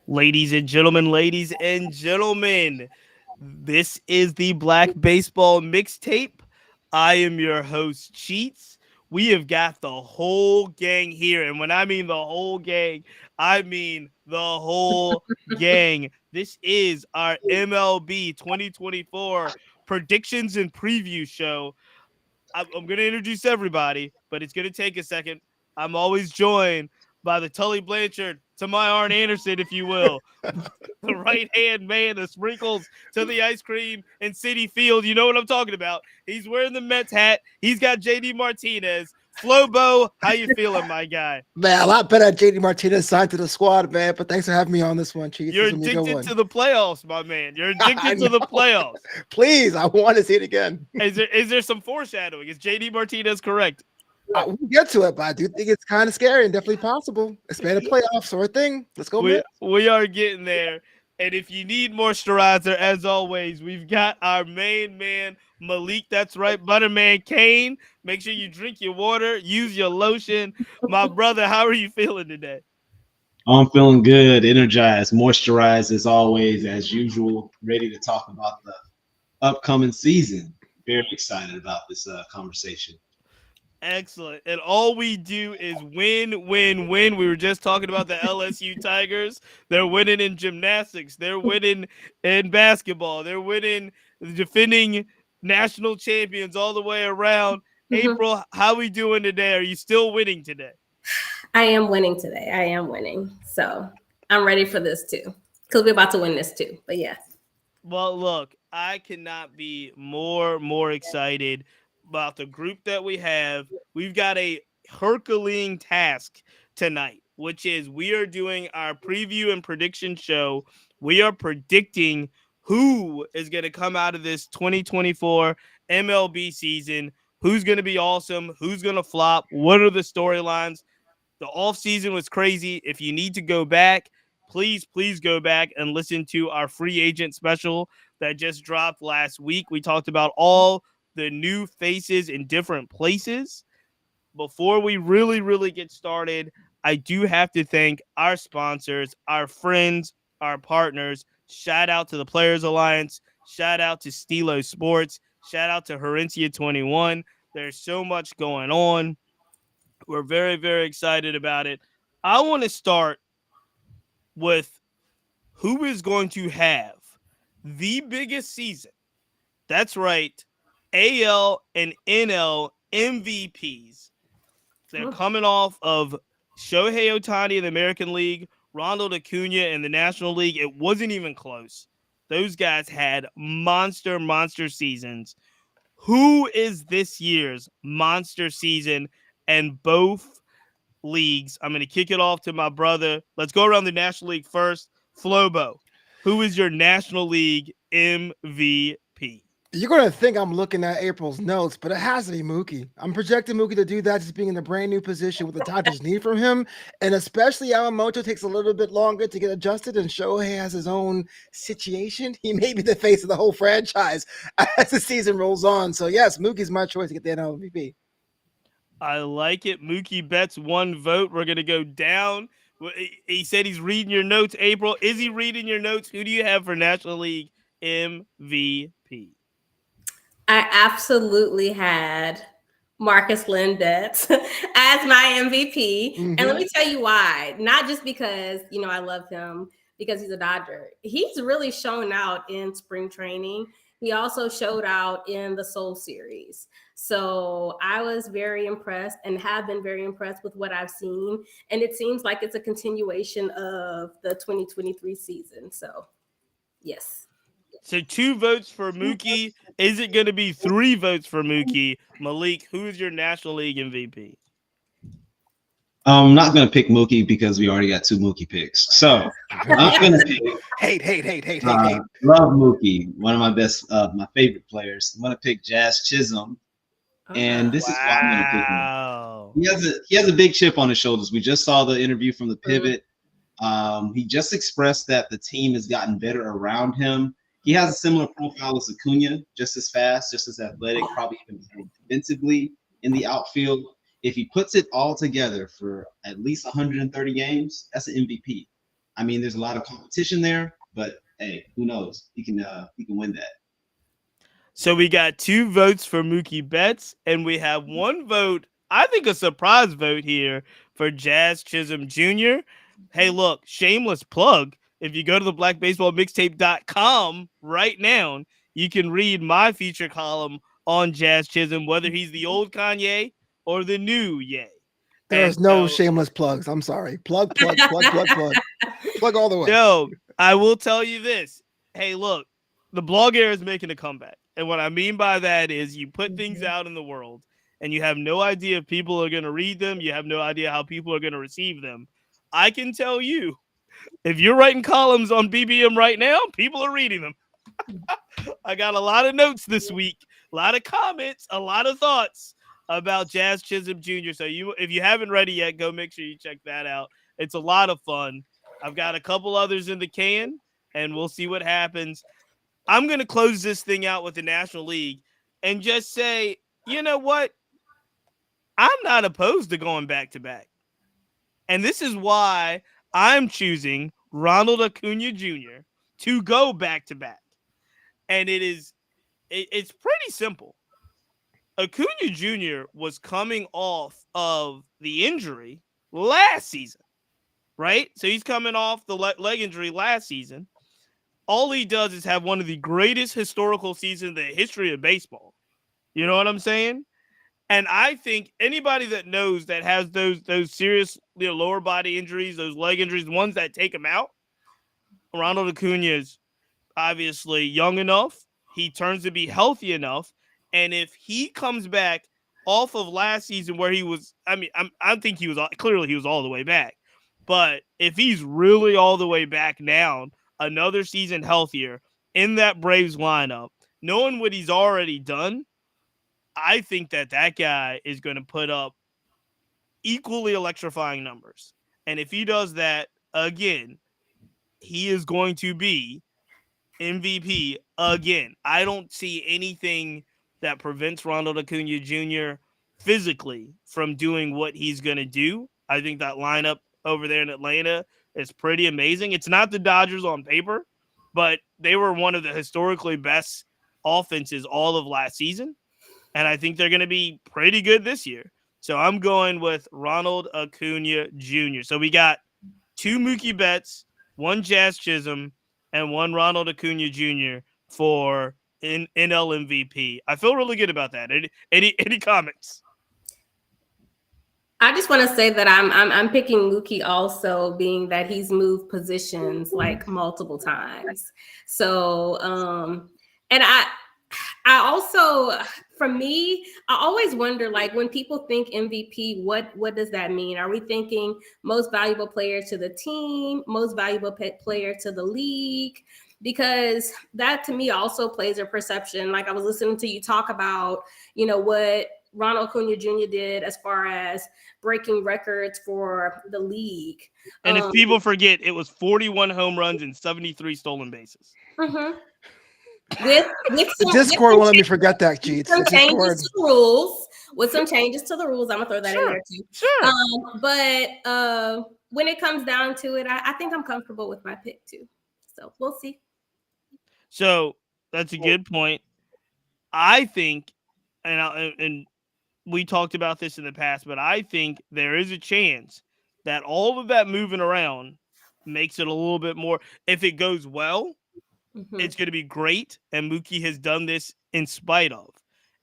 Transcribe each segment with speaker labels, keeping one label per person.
Speaker 1: Ladies and gentlemen, this is the Black Baseball Mixtape. I am your host, Cheats. We have got the whole gang here. And when I mean the whole gang, I mean the whole gang. This is our MLB 2024 predictions and preview show. I'm going to introduce everybody, but it's going to take a second. I'm always joined by the Tully Blanchard to my Arn Anderson, if you will, the right hand man, the sprinkles to the ice cream in City Field. You know what I'm talking about. He's wearing the Mets hat. He's got JD Martinez. Flobo, how you feeling, my guy?
Speaker 2: Man, a lot better at JD Martinez signed to the squad, man. But thanks for having me on this one, Chief.
Speaker 1: You're
Speaker 2: This is gonna be a good
Speaker 1: addicted
Speaker 2: one.
Speaker 1: to the playoffs, my man. You're
Speaker 2: I
Speaker 1: addicted to the
Speaker 2: know.
Speaker 1: playoffs.
Speaker 2: Please, I want to see it again.
Speaker 1: Is there some foreshadowing? Is JD Martinez correct?
Speaker 2: We'll get to it, but I do think it's kind of scary and definitely possible. Expanded playoffs or a thing. Let's go,
Speaker 1: We
Speaker 2: man.
Speaker 1: we are getting there. And if you need moisturizer, as always, we've got our main man, Malik. That's right, Butterman Kane. Make sure you drink your water, use your lotion. My brother, how are you feeling today?
Speaker 3: I'm feeling good, energized, moisturized as always, as usual, ready to talk about the upcoming season. Very excited about this conversation.
Speaker 1: Excellent. And all we do is win, win, win. We were just talking about the LSU Tigers. They're winning in gymnastics. They're winning in basketball. They're winning, defending national champions all the way around. April, how we doing today? Are you still winning today?
Speaker 4: I am winning today. I am winning. So I'm ready for this too. Because we're about to win this too. But yeah.
Speaker 1: Well, look, I cannot be more excited about the group that we have. We've got a Herculean task tonight, which is we are doing our preview and prediction show. We are predicting who is going to come out of this 2024 MLB season, who's going to be awesome, who's going to flop, what are the storylines. The offseason was crazy. If you need to go back, please go back and listen to our free agent special that just dropped last week. We talked about all the new faces in different places. Before we really get started, I do have to thank our sponsors, our friends, our partners. Shout out to the Players Alliance. Shout out to Stilo Sports. Shout out to Herencia 21. There's so much going on. We're very excited about it. I want to start with who is going to have the biggest season. That's right. AL and NL MVPs. They're coming off of Shohei Ohtani in the American League, Ronald Acuna in the National League. It wasn't even close. Those guys had monster seasons. Who is this year's monster season? And both leagues, I'm going to kick it off to my brother. Let's go around the National League first. Flobo, who is your National League MVP?
Speaker 2: You're going to think I'm looking at April's notes, but it has to be Mookie. I'm projecting Mookie to do that, just being in a brand new position with the Dodgers need from him. And especially Yamamoto takes a little bit longer to get adjusted, and Shohei has his own situation. He may be the face of the whole franchise as the season rolls on. So, yes, Mookie's my choice to get the NL MVP.
Speaker 1: I like it. Mookie Betts, one vote. We're going to go down. He said he's reading your notes, April. Is he reading your notes? Who do you have for National League MVP?
Speaker 4: I absolutely had Marcus Lindetz as my MVP. And let me tell you why. Not just because, I love him because he's a Dodger. He's really shown out in spring training. He also showed out in the Soul Series. So I was very impressed and have been very impressed with what I've seen. And it seems like it's a continuation of the 2023 season. So, yes.
Speaker 1: So 2 votes for Mookie. Is it going to be 3 votes for Mookie? Malik, who is your National League MVP?
Speaker 3: I'm not going to pick Mookie because we already got 2 Mookie picks. So I'm going to pick.
Speaker 2: Hate.
Speaker 3: Love Mookie, one of my best, my favorite players. I'm going to pick Jazz Chisholm. And this is why I'm going to pick him. He has a big chip on his shoulders. We just saw the interview from the Pivot. He just expressed that the team has gotten better around him. He has a similar profile as Acuna, just as fast, just as athletic, probably even defensively in the outfield. If he puts it all together for at least 130 games, that's an MVP. I mean, there's a lot of competition there, but hey, who knows? He can win that.
Speaker 1: So we got 2 votes for Mookie Betts, and we have 1 vote, I think a surprise vote here, for Jazz Chisholm Jr. Hey, look, shameless plug. If you go to the blackbaseballmixtape.com right now, you can read my feature column on Jazz Chisholm, whether he's the old Kanye or the new Ye.
Speaker 2: There's no shameless plugs. I'm sorry. Plug. Plug all the way.
Speaker 1: No, I will tell you this. Hey, look, the blog era is making a comeback. And what I mean by that is you put things out in the world and you have no idea if people are going to read them. You have no idea how people are going to receive them. I can tell you, if you're writing columns on BBM right now, people are reading them. I got a lot of notes this week, a lot of comments, a lot of thoughts about Jazz Chisholm Jr. So if you haven't read it yet, go make sure you check that out. It's a lot of fun. I've got a couple others in the can, and we'll see what happens. I'm going to close this thing out with the National League and just say, you know what? I'm not opposed to going back-to-back. And this is why I'm choosing Ronald Acuna Jr. to go back-to-back. And it's pretty simple. Acuna Jr. was coming off of the injury last season, right? So he's coming off the leg injury last season. All he does is have one of the greatest historical seasons in the history of baseball. You know what I'm saying? And I think anybody that knows that has those serious lower body injuries, those leg injuries, the ones that take him out, Ronald Acuna is obviously young enough. He turns to be healthy enough. And if he comes back off of last season where he was, I think he was all the way back. But if he's really all the way back now, another season healthier in that Braves lineup, knowing what he's already done, I think that guy is going to put up equally electrifying numbers. And if he does that again, he is going to be MVP again. I don't see anything that prevents Ronald Acuna Jr. physically from doing what he's going to do. I think that lineup over there in Atlanta is pretty amazing. It's not the Dodgers on paper, but they were one of the historically best offenses all of last season. And I think they're going to be pretty good this year. So I'm going with Ronald Acuna Jr. So we got 2 Mookie Betts, 1 Jazz Chisholm, and 1 Ronald Acuna Jr. for NL MVP. I feel really good about that. Any comments?
Speaker 4: I just want to say that I'm picking Mookie also, being that he's moved positions like multiple times. So and I also, for me, I always wonder, like, when people think MVP, what does that mean? Are we thinking most valuable player to the team, most valuable player to the league? Because that to me also plays a perception. Like, I was listening to you talk about, what Ronald Acuna Jr. did as far as breaking records for the league.
Speaker 1: And if people forget, it was 41 home runs and 73 stolen bases.
Speaker 4: Mm-hmm. With
Speaker 2: the Discord won't let me forget that, Cheats.
Speaker 4: Some changes to the rules. With some changes to the rules, I'm gonna throw that in there too.
Speaker 1: Sure.
Speaker 4: But when it comes down to it, I think I'm comfortable with my pick too. So we'll see.
Speaker 1: So that's a good point. I think, and we talked about this in the past, but I think there is a chance that all of that moving around makes it a little bit more. If it goes well, it's going to be great, and Mookie has done this in spite of.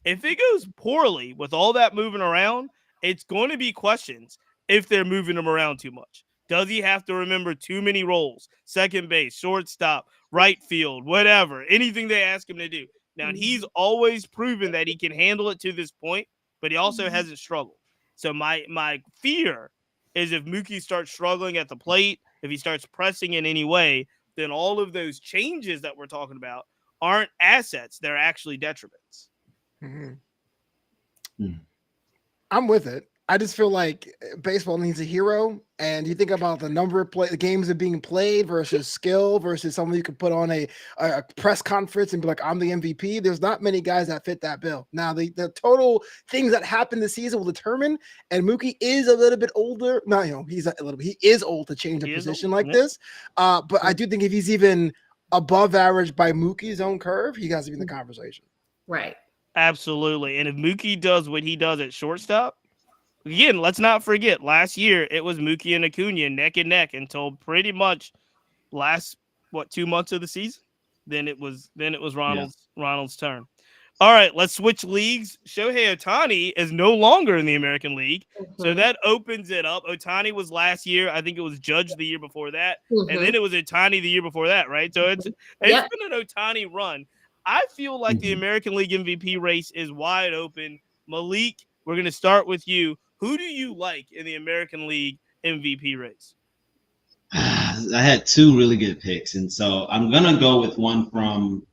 Speaker 1: If it goes poorly with all that moving around, it's going to be questions if they're moving him around too much. Does he have to remember too many roles? Second base, shortstop, right field, whatever, anything they ask him to do. Now, he's always proven that he can handle it to this point, but he also hasn't struggled. So my fear is if Mookie starts struggling at the plate, if he starts pressing in any way, then all of those changes that we're talking about aren't assets. They're actually detriments.
Speaker 2: I'm with it. I just feel like baseball needs a hero. And you think about the number of the games that are being played versus skill versus someone you could put on a press conference and be like, I'm the MVP. There's not many guys that fit that bill. Now, the total things that happen this season will determine. And Mookie is a little bit older. No, he's a little bit. He is old to change a position like this. But I do think if he's even above average by Mookie's own curve, he has to be in the conversation.
Speaker 4: Right.
Speaker 1: Absolutely. And if Mookie does what he does at shortstop, again, let's not forget, last year it was Mookie and Acuna neck and neck until pretty much last 2 months of the season. Then it was Ronald's turn. All right, let's switch leagues. Shohei Ohtani is no longer in the American League, so that opens it up. Ohtani was last year. I think it was Judge the year before that, and then it was Ohtani the year before that, right? So it's been an Ohtani run. I feel like the American League MVP race is wide open. Malik, we're going to start with you. Who do you like in the American League MVP race?
Speaker 3: I had two really good picks, and so I'm going to go with one from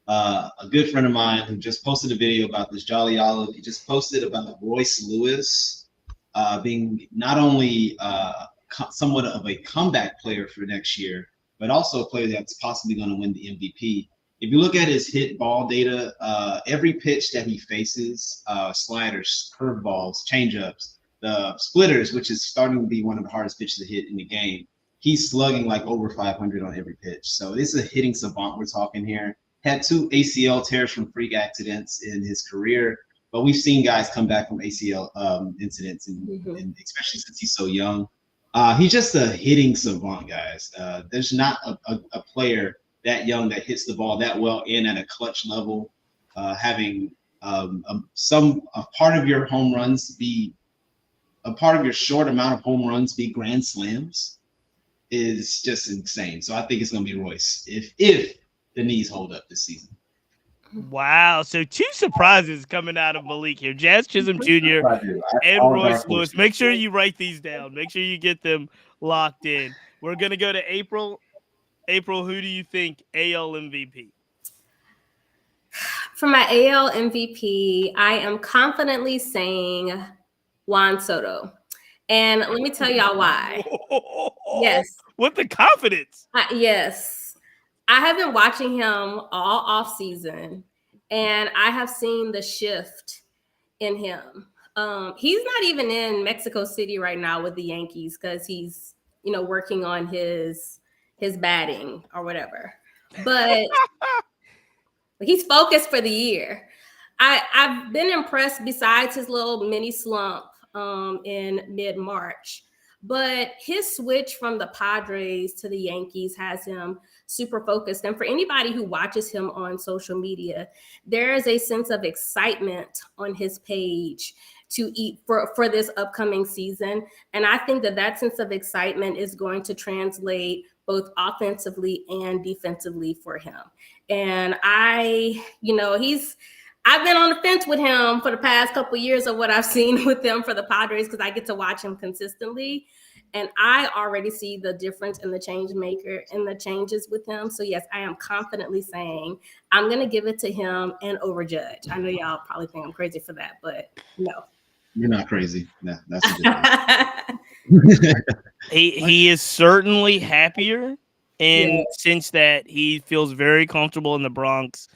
Speaker 3: a good friend of mine who just posted a video about this, Jolly Olive. He just posted about Royce Lewis being not only somewhat of a comeback player for next year, but also a player that's possibly going to win the MVP. If you look at his hit ball data, every pitch that he faces, sliders, curveballs, changeups, the splitters, which is starting to be one of the hardest pitches to hit in the game, he's slugging like over 500 on every pitch. So this is a hitting savant we're talking here. Had 2 ACL tears from freak accidents in his career, but we've seen guys come back from ACL incidents, and especially since he's so young. He's just a hitting savant, guys. There's not a player that young that hits the ball that well and at a clutch level, having a part of your home runs be a part of your short amount of home runs be grand slams is just insane. So I think it's going to be Royce if the knees hold up this season.
Speaker 1: Wow. So 2 surprises coming out of Malik here. Jazz Chisholm Jr. and Royce Lewis. Make sure you write these down. Make sure you get them locked in. We're going to go to April. April, who do you think AL MVP?
Speaker 4: For my AL MVP, I am confidently saying Juan Soto. And let me tell y'all why. Yes.
Speaker 1: With the confidence.
Speaker 4: Yes. I have been watching him all off season, and I have seen the shift in him. He's not even in Mexico City right now with the Yankees because he's, working on his batting or whatever. But he's focused for the year. I've been impressed besides his little mini slump in mid-March. But his switch from the Padres to the Yankees has him super focused. And for anybody who watches him on social media, there is a sense of excitement on his page to eat for this upcoming season. And I think that sense of excitement is going to translate both offensively and defensively for him. And I've been on the fence with him for the past couple of years of what I've seen with them for the Padres because I get to watch him consistently. And I already see the difference in the change maker and the changes with him. So, yes, I am confidently saying I'm going to give it to him and over Judge. I know y'all probably think I'm crazy for that, but no.
Speaker 3: You're not crazy. No, that's a good
Speaker 1: He is certainly happier in since that he feels very comfortable in the Bronx.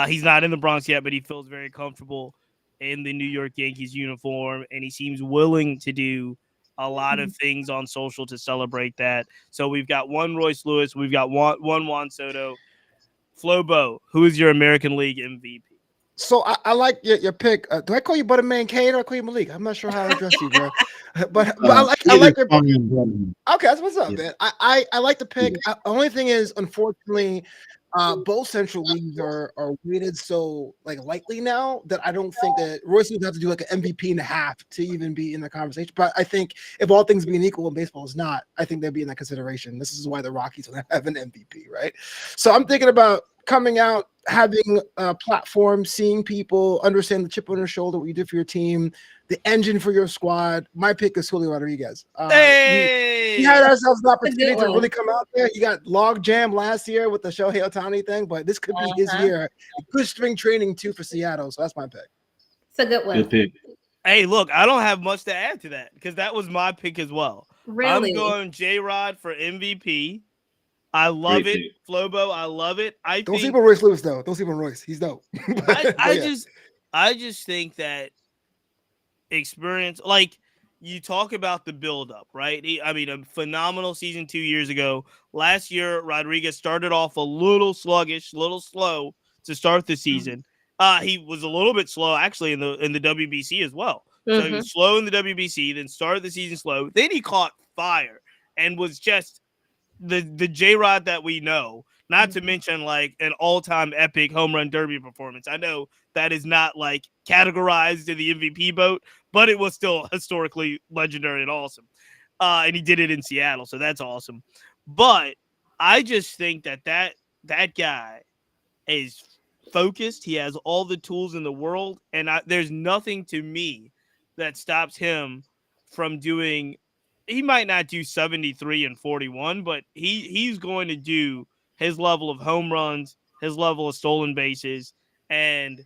Speaker 1: He's not in the Bronx yet, but he feels very comfortable in the New York Yankees uniform, and he seems willing to do a lot of things on social to celebrate that. So we've got one Royce Lewis, we've got one Juan Soto. Flobo, who is your American League MVP?
Speaker 2: So I like your pick. Do I call you Butterman Kane or I call you Malik? I'm not sure how to address you, bro. But I like your pick. Okay, that's what's up, man. I like the pick. The only thing is, unfortunately, both Central Leagues are weighted so lightly now that I don't think that Royce would have to do like an MVP and a half to even be in the conversation. But I think if all things being equal and baseball is not, I think they'd be in that consideration. This is why the Rockies don't have an MVP, right? So I'm thinking about coming out, having a platform, seeing people understand the chip on their shoulder, what you did for your team, the engine for your squad. My pick is Julio Rodriguez.
Speaker 1: Hey!
Speaker 2: He had ourselves an opportunity to really come out there. You got log jam last year with the Shohei Ohtani thing, but this could be his year. Good spring training too for Seattle, so that's my pick.
Speaker 4: It's a good one.
Speaker 3: Good pick.
Speaker 1: Hey, look, I don't have much to add to that because that was my pick as well. I'm
Speaker 4: Really?
Speaker 1: going J-Rod for MVP. I love
Speaker 3: Great
Speaker 1: it,
Speaker 3: pick.
Speaker 1: Flobo. I love it. I
Speaker 2: Don't sleep
Speaker 1: think
Speaker 2: on Royce Lewis though. Don't sleep on Royce. He's dope.
Speaker 1: I
Speaker 2: but
Speaker 1: I
Speaker 2: yeah.
Speaker 1: just I just think that experience, like you talk about the buildup, right? I mean, a phenomenal season 2 years ago. Last year, Rodriguez started off a little sluggish, little slow to start the season. He was a little bit slow actually in the WBC as well. So he
Speaker 4: Mm-hmm.
Speaker 1: was slow in the WBC, then started the season slow. Then he caught fire and was just the J Rod that we know, not to mention like an all-time epic home run derby performance. I know that is not like categorized in the MVP boat, but it was still historically legendary and awesome. And he did it in Seattle, so that's awesome. But I just think that guy is focused. He has all the tools in the world, and there's nothing to me that stops him from doing. He might not do 73 and 41, but he's going to do his level of home runs, his level of stolen bases, and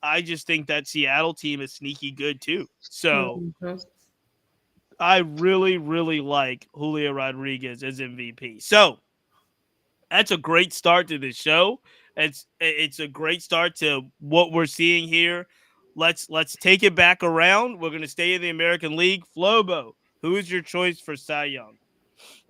Speaker 1: I just think that Seattle team is sneaky good too. So
Speaker 4: Mm-hmm.
Speaker 1: I really, really like Julio Rodriguez as MVP. So that's a great start to the show. It's a great start to what we're seeing here. Let's take it back around. We're gonna stay in the American League. Flobo, who is your choice for Cy Young?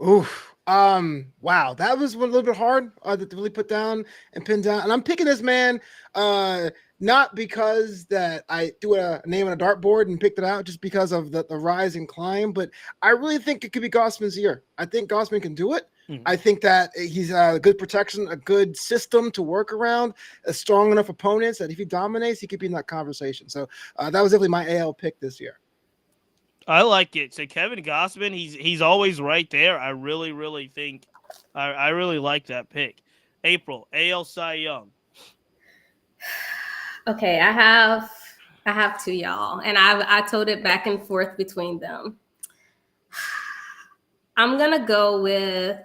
Speaker 2: Oof. Wow, that was a little bit hard to really put down and pin down. And I'm picking this man, not because that I threw a name on a dartboard and picked it out, just because of the rise and climb. But I really think it could be Gossman's year. I think Gossman can do it. I think that he's a good protection, a good system to work around, a strong enough opponents that if he dominates, he could be in that conversation. So that was definitely my AL pick this year.
Speaker 1: I like it. So Kevin Gossman, he's always right there. I really, really think I really like that pick. April, AL Cy Young.
Speaker 4: Okay, I have two, y'all, and I told it back and forth between them. I'm gonna go with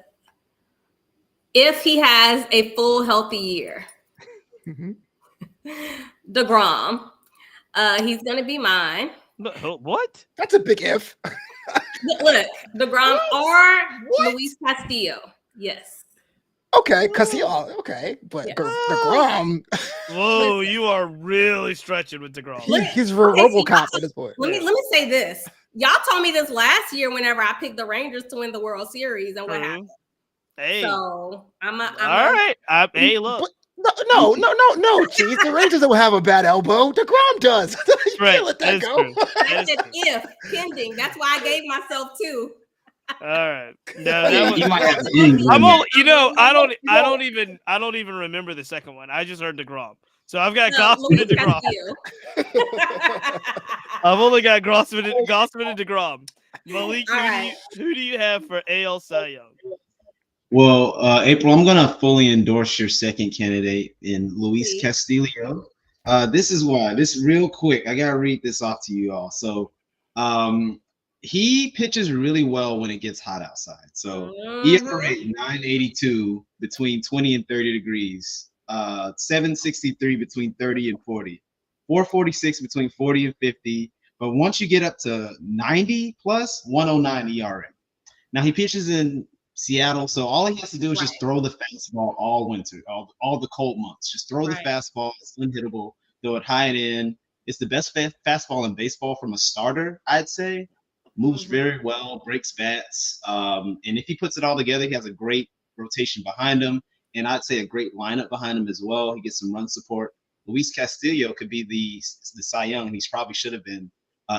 Speaker 4: if he has a full healthy year, DeGrom. He's gonna be mine.
Speaker 1: What?
Speaker 2: That's a big if.
Speaker 4: Look, DeGrom or Luis Castillo. Yes.
Speaker 2: Okay, Castillo. Okay, but
Speaker 4: Yeah.
Speaker 2: DeGrom.
Speaker 1: Whoa, you are really stretching with DeGrom.
Speaker 2: He's RoboCop at this point.
Speaker 4: Let me say this. Y'all told me this last year whenever I picked the Rangers to win the World Series, and what happened?
Speaker 1: Hey.
Speaker 4: So
Speaker 1: all right. Hey, look.
Speaker 2: No, Cheese. The Rangers don't have a bad elbow. DeGrom does. You can't let that go.
Speaker 4: I said if pending. That's why I gave myself two.
Speaker 1: All right. No,
Speaker 3: You might have
Speaker 1: I'm all, I don't even remember the second one. I just heard DeGrom. So I've got Gossman and DeGrom. I've only got Gossman and DeGrom. Malik, who do you have for AL Cy Young?
Speaker 3: Well, April, I'm going to fully endorse your second candidate in Luis Castillo. This is why. This real quick. I got to read this off to you all. So he pitches really well when it gets hot outside. So ERA 982 between 20 and 30 degrees, 763 between 30 and 40, 446 between 40 and 50. But once you get up to 90 plus, 109 ERA. Now he pitches in Seattle, so all he has to do is just throw the fastball all winter, all the cold months. Just throw the fastball. It's unhittable. Throw it high and in. It's the best fastball in baseball from a starter, I'd say. Moves very well, breaks bats. And if he puts it all together, he has a great rotation behind him. And I'd say a great lineup behind him as well. He gets some run support. Luis Castillo could be the Cy Young, and he probably should have been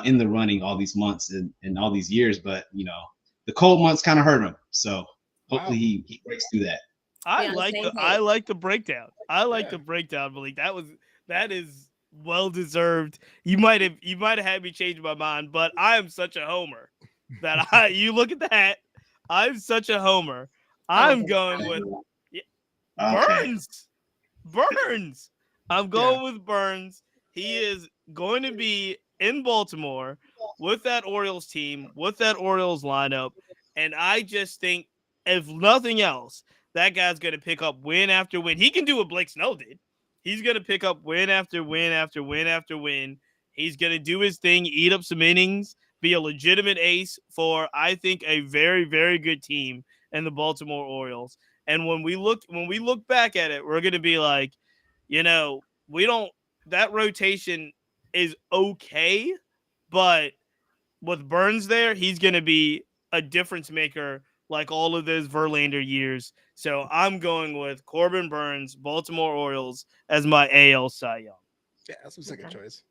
Speaker 3: in the running all these months and all these years. But, the cold months kind of hurt him. So hopefully he breaks through that.
Speaker 1: I like the breakdown. I like the breakdown, Malik. That is well deserved. You might have had me change my mind, but I am such a homer that you look at that. I'm such a homer. I'm going with Burns. Burns. I'm going with Burns. He is going to be in Baltimore with that Orioles team, with that Orioles lineup, and I just think, if nothing else, that guy's going to pick up win after win. He can do what Blake Snell did. He's going to pick up win after win after win after win. He's going to do his thing, eat up some innings, be a legitimate ace for, I think, a very, very good team in the Baltimore Orioles. And when we look back at it, we're going to be like, that rotation is okay, but with Burns there, he's going to be a difference maker like all of those Verlander years. So I'm going with Corbin Burns, Baltimore Orioles, as my AL Cy Young.
Speaker 2: Yeah, that's my second choice.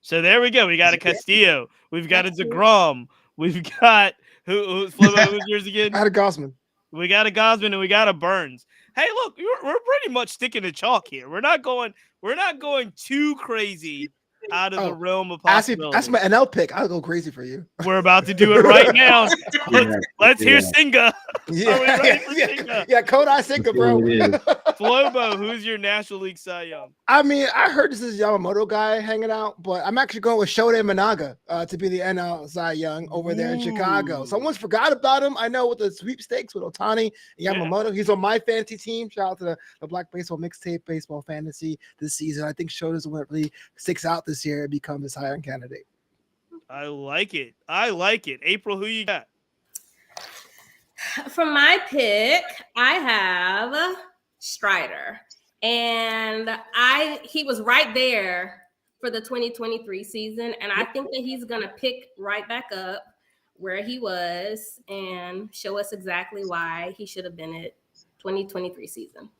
Speaker 1: So there we go. We got a Castillo. We've got a DeGrom. We've got who's yours again?
Speaker 2: I had a Gosman.
Speaker 1: We got a Gosman and we got a Burns. Hey, look, we're pretty much sticking to chalk here. We're not going too crazy out of the realm of possibility.
Speaker 2: That's my NL pick. I'll go crazy for you.
Speaker 1: We're about to do it right now. Let's hear Singa.
Speaker 2: Yeah,
Speaker 1: Are we ready for Singa?
Speaker 2: Yeah, Kodai Singa, bro.
Speaker 1: Flobo, who's your National League Cy Young?
Speaker 2: I mean, I heard this is Yamamoto guy hanging out, but I'm actually going with Shohei Managa to be the NL Cy Young over there in Chicago. Someone's forgot about him. I know with the sweepstakes with Ohtani and Yamamoto. He's on my fantasy team. Shout out to the Black Baseball Mixtape Baseball Fantasy this season. I think Shohei's the one that really sticks out this year and become the Cy Young candidate.
Speaker 1: I like it. April, who you got?
Speaker 4: For my pick, I have Strider. And he was right there for the 2023 season. And I think that he's going to pick right back up where he was and show us exactly why he should have been at 2023 season.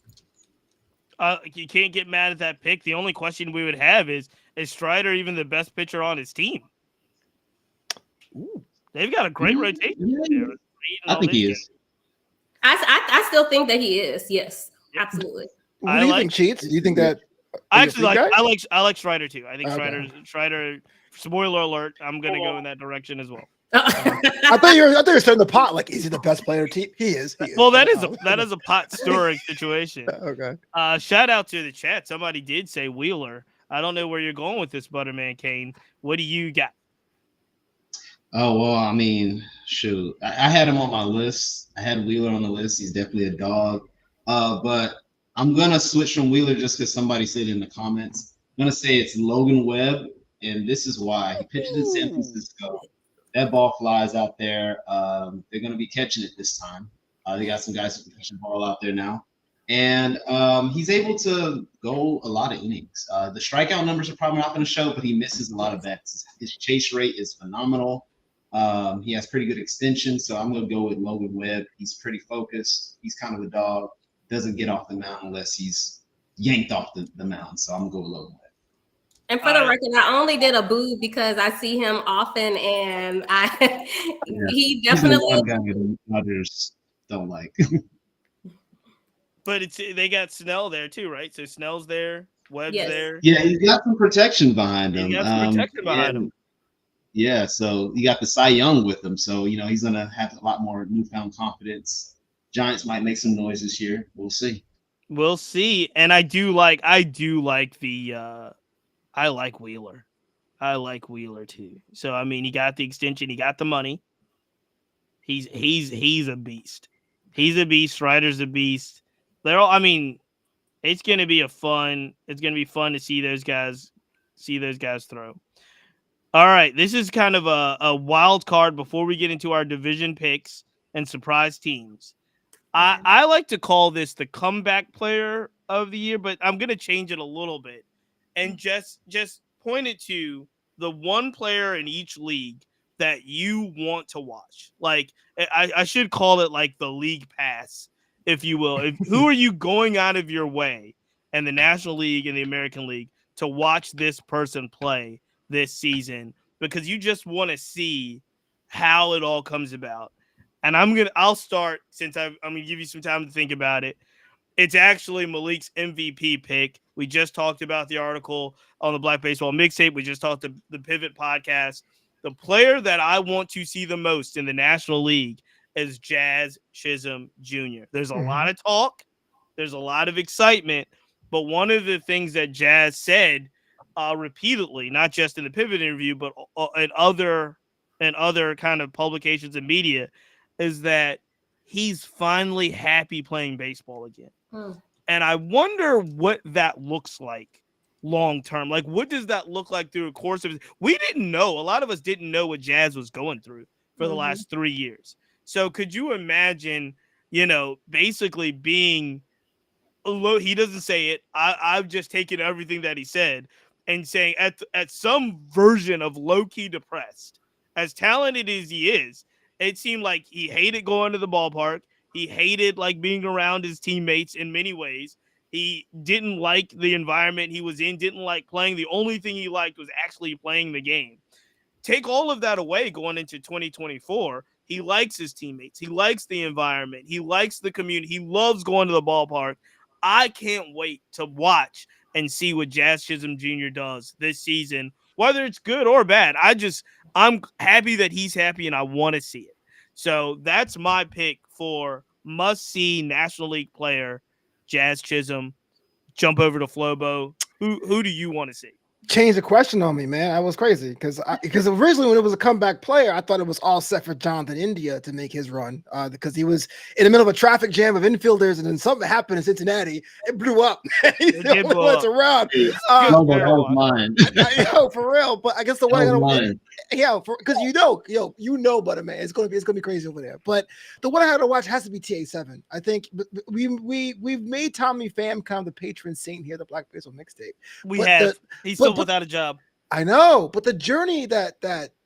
Speaker 1: You can't get mad at that pick. The only question we would have is Strider even the best pitcher on his team? Ooh. They've got a great rotation.
Speaker 3: I think he is.
Speaker 4: I still think that he is. Yes, absolutely.
Speaker 2: What do you think, Cheats? Do you think that?
Speaker 1: I like Strider too. I think Strider. Spoiler alert! I'm gonna go in that direction as well.
Speaker 2: I thought you were stirring the pot. Like, is he the best player team? He is.
Speaker 1: Well, that is a pot stirring situation.
Speaker 2: Okay.
Speaker 1: Shout out to the chat. Somebody did say Wheeler. I don't know where you're going with this, Butterman Kane. What do you got?
Speaker 3: Oh, well, I mean, shoot. I had him on my list. I had Wheeler on the list. He's definitely a dog. But I'm going to switch from Wheeler just because somebody said in the comments. I'm going to say it's Logan Webb, and this is why. He pitches in San Francisco. That ball flies out there. They're going to be catching it this time. They got some guys who can catch the ball out there now. And he's able to go a lot of innings. The strikeout numbers are probably not going to show, but he misses a lot of bats. His chase rate is phenomenal. He has pretty good extension, so I'm going to go with Logan Webb. He's pretty focused. He's kind of a dog. Doesn't get off the mound unless he's yanked off the mound. So I'm going to go with Logan Webb. And
Speaker 4: for the record, I only did a boo because I see him often, and he definitely.
Speaker 3: He's the one guy that others don't like.
Speaker 1: But they got Snell there too, right? So Snell's there, Webb's there.
Speaker 3: Yeah, he's got some protection behind him. Yeah, so you got the Cy Young with him. So, he's going to have a lot more newfound confidence. Giants might make some noise this year. We'll see.
Speaker 1: And I like Wheeler. I like Wheeler too. So, I mean, he got the extension. He got the money. He's a beast. He's a beast. Ryder's a beast. It's going to be fun to see those guys throw. All right, this is kind of a wild card before we get into our division picks and surprise teams. I like to call this the comeback player of the year, but I'm going to change it a little bit and just point it to the one player in each league that you want to watch. Like, I should call it like the league pass, if you will. Who are you going out of your way in the National League and the American League to watch this person play this season, because you just want to see how it all comes about. And I'll start, since I'm going to give you some time to think about it. It's actually Malik's MVP pick. We just talked about the article on the Black Baseball Mixtape. We just talked the Pivot podcast. The player that I want to see the most in the National League is Jazz Chisholm Jr. There's a lot of talk. There's a lot of excitement. But one of the things that Jazz said repeatedly, not just in the Pivot interview, but in other kind of publications and media, is that he's finally happy playing baseball again. And I wonder what that looks like long term? Like, what does that look like through a course of? We didn't know. A lot of us didn't know what Jazz was going through for the last 3 years. So could you imagine, basically being low? He doesn't say it. I've just taken everything that he said and saying at some version of low key depressed. As talented as he is, it seemed like he hated going to the ballpark. He hated like being around his teammates in many ways. He didn't like the environment he was in, didn't like playing. The only thing he liked was actually playing the game. Take all of that away going into 2024. He likes his teammates. He likes the environment. He likes the community. He loves going to the ballpark. I can't wait to watch and see what Jazz Chisholm Jr. does this season, whether it's good or bad. I'm happy that he's happy and I want to see it. So that's my pick for must-see National League player, Jazz Chisholm. Jump over to Flobo. Who do you want to see?
Speaker 2: Changed the question on me, man. I was crazy because originally when it was a comeback player, I thought it was all set for Jonathan India to make his run because he was in the middle of a traffic jam of infielders, and then something happened in Cincinnati. It blew up. It went around.
Speaker 3: That was mine.
Speaker 2: For real. But I guess the one because but man, it's gonna be crazy over there. But the one I had to watch has to be TA7. I think we've made Tommy Pham kind of the patron saint here, the Black Baseball mixtape.
Speaker 1: He's still without a job.
Speaker 2: I know, but the journey that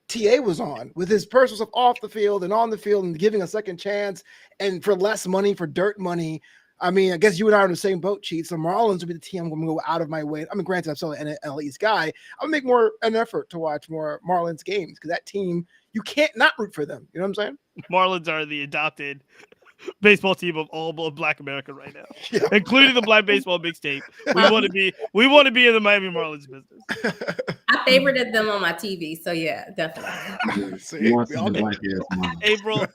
Speaker 2: TA was on with his personal stuff off the field and on the field and giving a second chance and for less money, for dirt money. I mean, I guess you and I are in the same boat, Cheats. The Marlins will be the team I'm going to go out of my way. I mean, granted, I'm still an NL East guy. I'll make an effort to watch more Marlins games because that team, you can't not root for them. You know what I'm saying?
Speaker 1: Marlins are the adopted baseball team of all Black America right now, including the Black Baseball mixtape. We want to be in the Miami Marlins business.
Speaker 4: I favorited them on my TV, so yeah, definitely.
Speaker 1: April,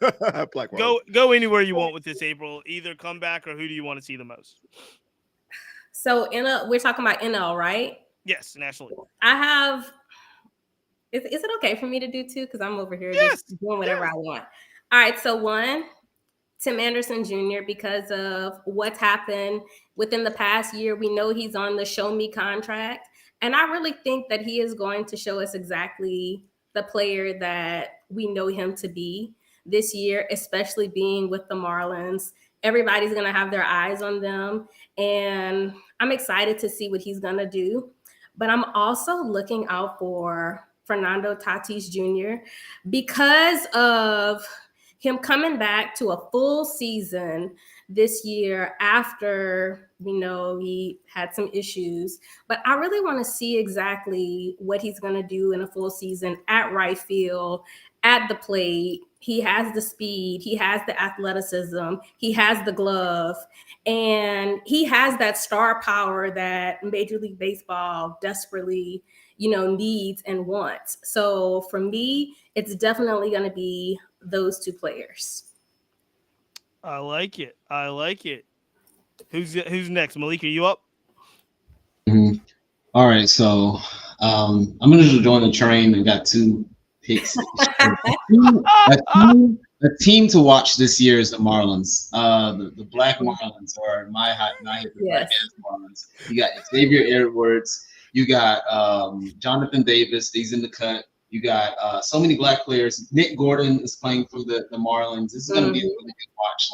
Speaker 1: go anywhere you want with this, April. Either come back or who do you want to see the most?
Speaker 4: So we're talking about NL, right?
Speaker 1: Yes, nationally.
Speaker 4: I have. Is it okay for me to do two? Because I'm over here just doing whatever I want. All right, so one. Tim Anderson Jr., because of what's happened within the past year. We know he's on the show me contract. And I really think that he is going to show us exactly the player that we know him to be this year, especially being with the Marlins. Everybody's going to have their eyes on them. And I'm excited to see what he's going to do. But I'm also looking out for Fernando Tatis Jr. because of him coming back to a full season this year after we know he had some issues. But I really want to see exactly what he's going to do in a full season at right field, at the plate. He has the speed, he has the athleticism, he has the glove, and he has that star power that Major League Baseball desperately, needs and wants. So for me, it's definitely going to be those two players.
Speaker 1: I like it. Who's next? Malik, are you up?
Speaker 3: Mm-hmm. All right, so I'm gonna just join the train and got two picks. A team to watch this year is the Marlins, the Black Marlins, or my Black Marlins. You got Xavier Edwards. You got Jonathan Davis. He's in the cut. You got so many Black players. Nick Gordon is playing for the Marlins. This is going to be a really good watch.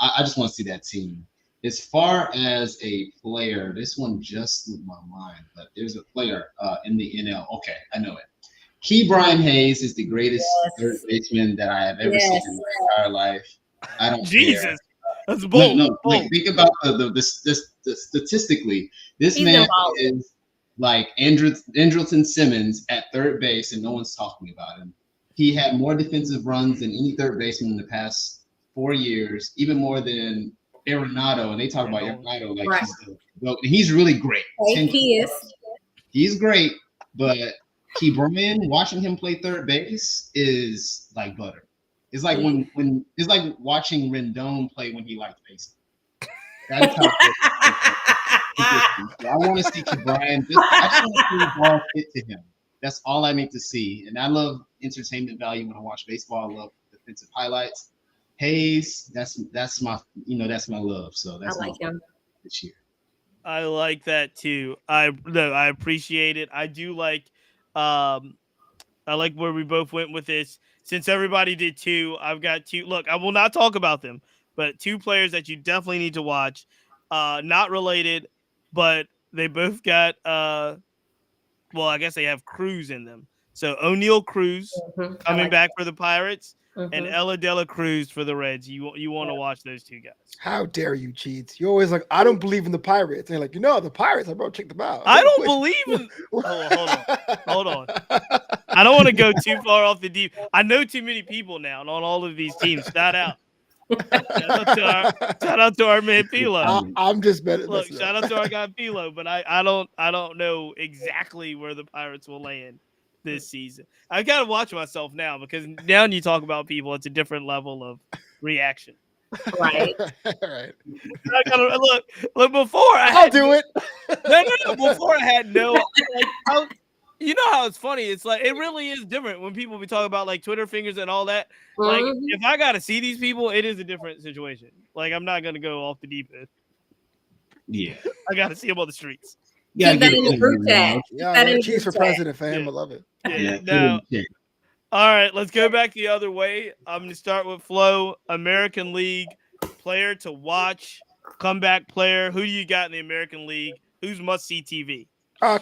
Speaker 3: I just want to see that team. As far as a player, this one just slipped my mind, but there's a player in the NL. Okay, I know it. Brian Hayes is the greatest third baseman that I have ever seen in my entire life. I don't care.
Speaker 1: That's bold.
Speaker 3: No, think about the statistically. This man is like Andrelton Simmons at third base, and no one's talking about him. He had more defensive runs than any third baseman in the past 4 years, even more than Arenado. And they talk about Arenado like he's really great.
Speaker 4: He is.
Speaker 3: He's great, but Key Brian, watching him play third base is like butter. It's like when it's like watching Rendon play when he liked baseball. That's how I want to see Brian. I just want to see the ball fit to him. That's all I need to see. And I love entertainment value when I watch baseball. I love defensive highlights. Hayes, that's my that's my love. So that's
Speaker 4: I like him
Speaker 3: this year.
Speaker 1: I like that too. I appreciate it. I do um I like where we both went with this. Since everybody did two, I've got two. Look, I will not talk about them, but two players that you definitely need to watch. Not related, but they both got well, I guess they have Cruz in them. So O'Neal Cruz coming back for the Pirates and Ella Dela Cruz for the Reds. You want to watch those two guys.
Speaker 2: How dare you, Cheats? You're always like, I don't believe in the Pirates. And you're like, the Pirates. Bro, check them out.
Speaker 1: I don't believe in. Hold on. I don't want to go too far off the deep. I know too many people now on all of these teams. Shout out. Shout out to our man Pilo.
Speaker 2: I'm just betting.
Speaker 1: Look, shout out to our guy Pilo, but I don't know exactly where the Pirates will land this season. I gotta watch myself now because now when you talk about people, it's a different level of reaction.
Speaker 4: Right.
Speaker 2: Right.
Speaker 1: I gotta look before
Speaker 2: I'll do it.
Speaker 1: No. Before I had no you know how it's funny. It's like it really is different when people be talking about like Twitter fingers and all that. Like if I gotta see these people, it is a different situation. Like I'm not gonna go off the deep end.
Speaker 3: Yeah,
Speaker 1: I gotta see them on the streets.
Speaker 4: Keep that in the group chat.
Speaker 2: Yeah, Chiefs for president, fam. I love it.
Speaker 1: Yeah. Now, all right, let's go back the other way. I'm gonna start with Flo. American League player to watch, comeback player. Who do you got in the American League? Who's must see TV?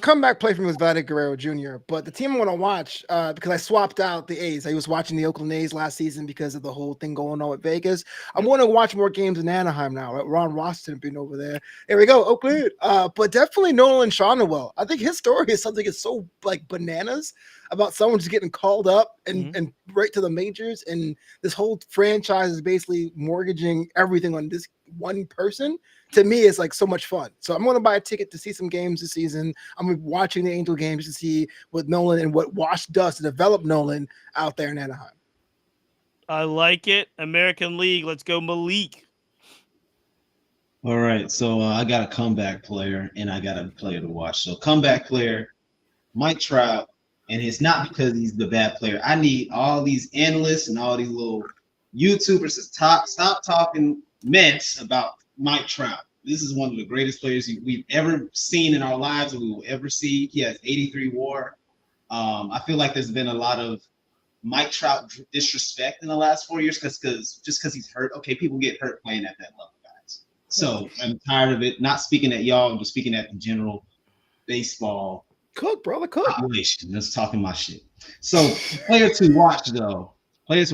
Speaker 2: Comeback play for me was Vladimir Guerrero Jr., but the team I want to watch, because I swapped out the A's. I was watching the Oakland A's last season because of the whole thing going on with Vegas. I'm going to watch more games in Anaheim now. Right? Ron Roston being over there. There we go, Oakland. But definitely Nolan Shonowell. I think his story is something that's so like bananas about someone just getting called up and right to the majors, and this whole franchise is basically mortgaging everything on this one person. To me, it's like so much fun. So I'm going to buy a ticket to see some games this season. I'm gonna be watching the Angel games to see what Nolan and what Wash does to develop Nolan out there in Anaheim.
Speaker 1: I like it. American League. Let's go, Malik.
Speaker 3: All right. So I got a comeback player and I got a player to watch. So comeback player, Mike Trout. And it's not because he's the bad player. I need all these analysts and all these little YouTubers to stop talking mess about Mike Trout. This is one of the greatest players we've ever seen in our lives and we will ever see. He has 83 WAR. I feel like there's been a lot of Mike Trout disrespect in the last 4 years because he's hurt. Okay, people get hurt playing at that level, guys. So I'm tired of it. Not speaking at y'all, I'm just speaking at the general baseball.
Speaker 2: Cook, brother, cook.
Speaker 3: Population. Just talking my shit. So player to watch is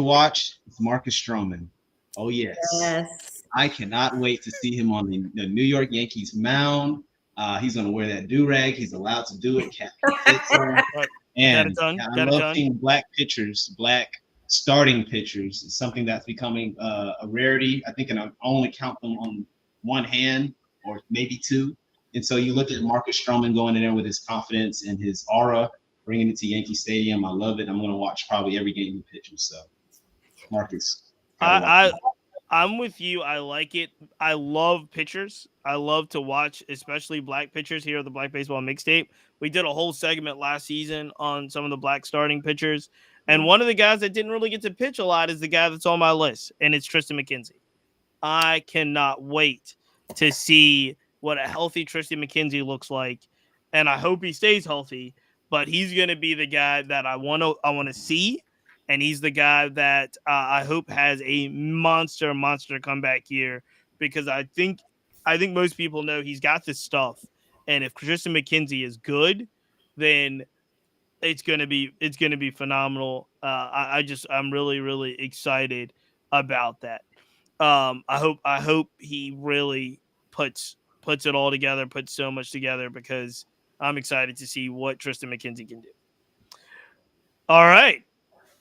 Speaker 3: Marcus Stroman. Oh yes. I cannot wait to see him on the New York Yankees mound. He's going to wear that do-rag. He's allowed to do it. And I love seeing black pitchers, black starting pitchers. It's something that's becoming a rarity. I think I can only count them on one hand or maybe two. And so you look at Marcus Stroman going in there with his confidence and his aura, bringing it to Yankee Stadium. I love it. I'm going to watch probably every game he pitches. So, Marcus.
Speaker 1: I'm with you. I like it. I love pitchers. I love to watch, especially black pitchers here at the Black Baseball Mixtape. We did a whole segment last season on some of the black starting pitchers. And one of the guys that didn't really get to pitch a lot is the guy that's on my list, and it's Tristan McKenzie. I cannot wait to see what a healthy Tristan McKenzie looks like, and I hope he stays healthy. But he's going to be the guy that I want to see, and he's the guy that I hope has a monster comeback year because I think most people know he's got this stuff, and if Tristan McKenzie is good, then it's gonna be phenomenal. I'm really excited about that. I hope he really puts it all together, puts so much together because I'm excited to see what Tristan McKenzie can do. All right.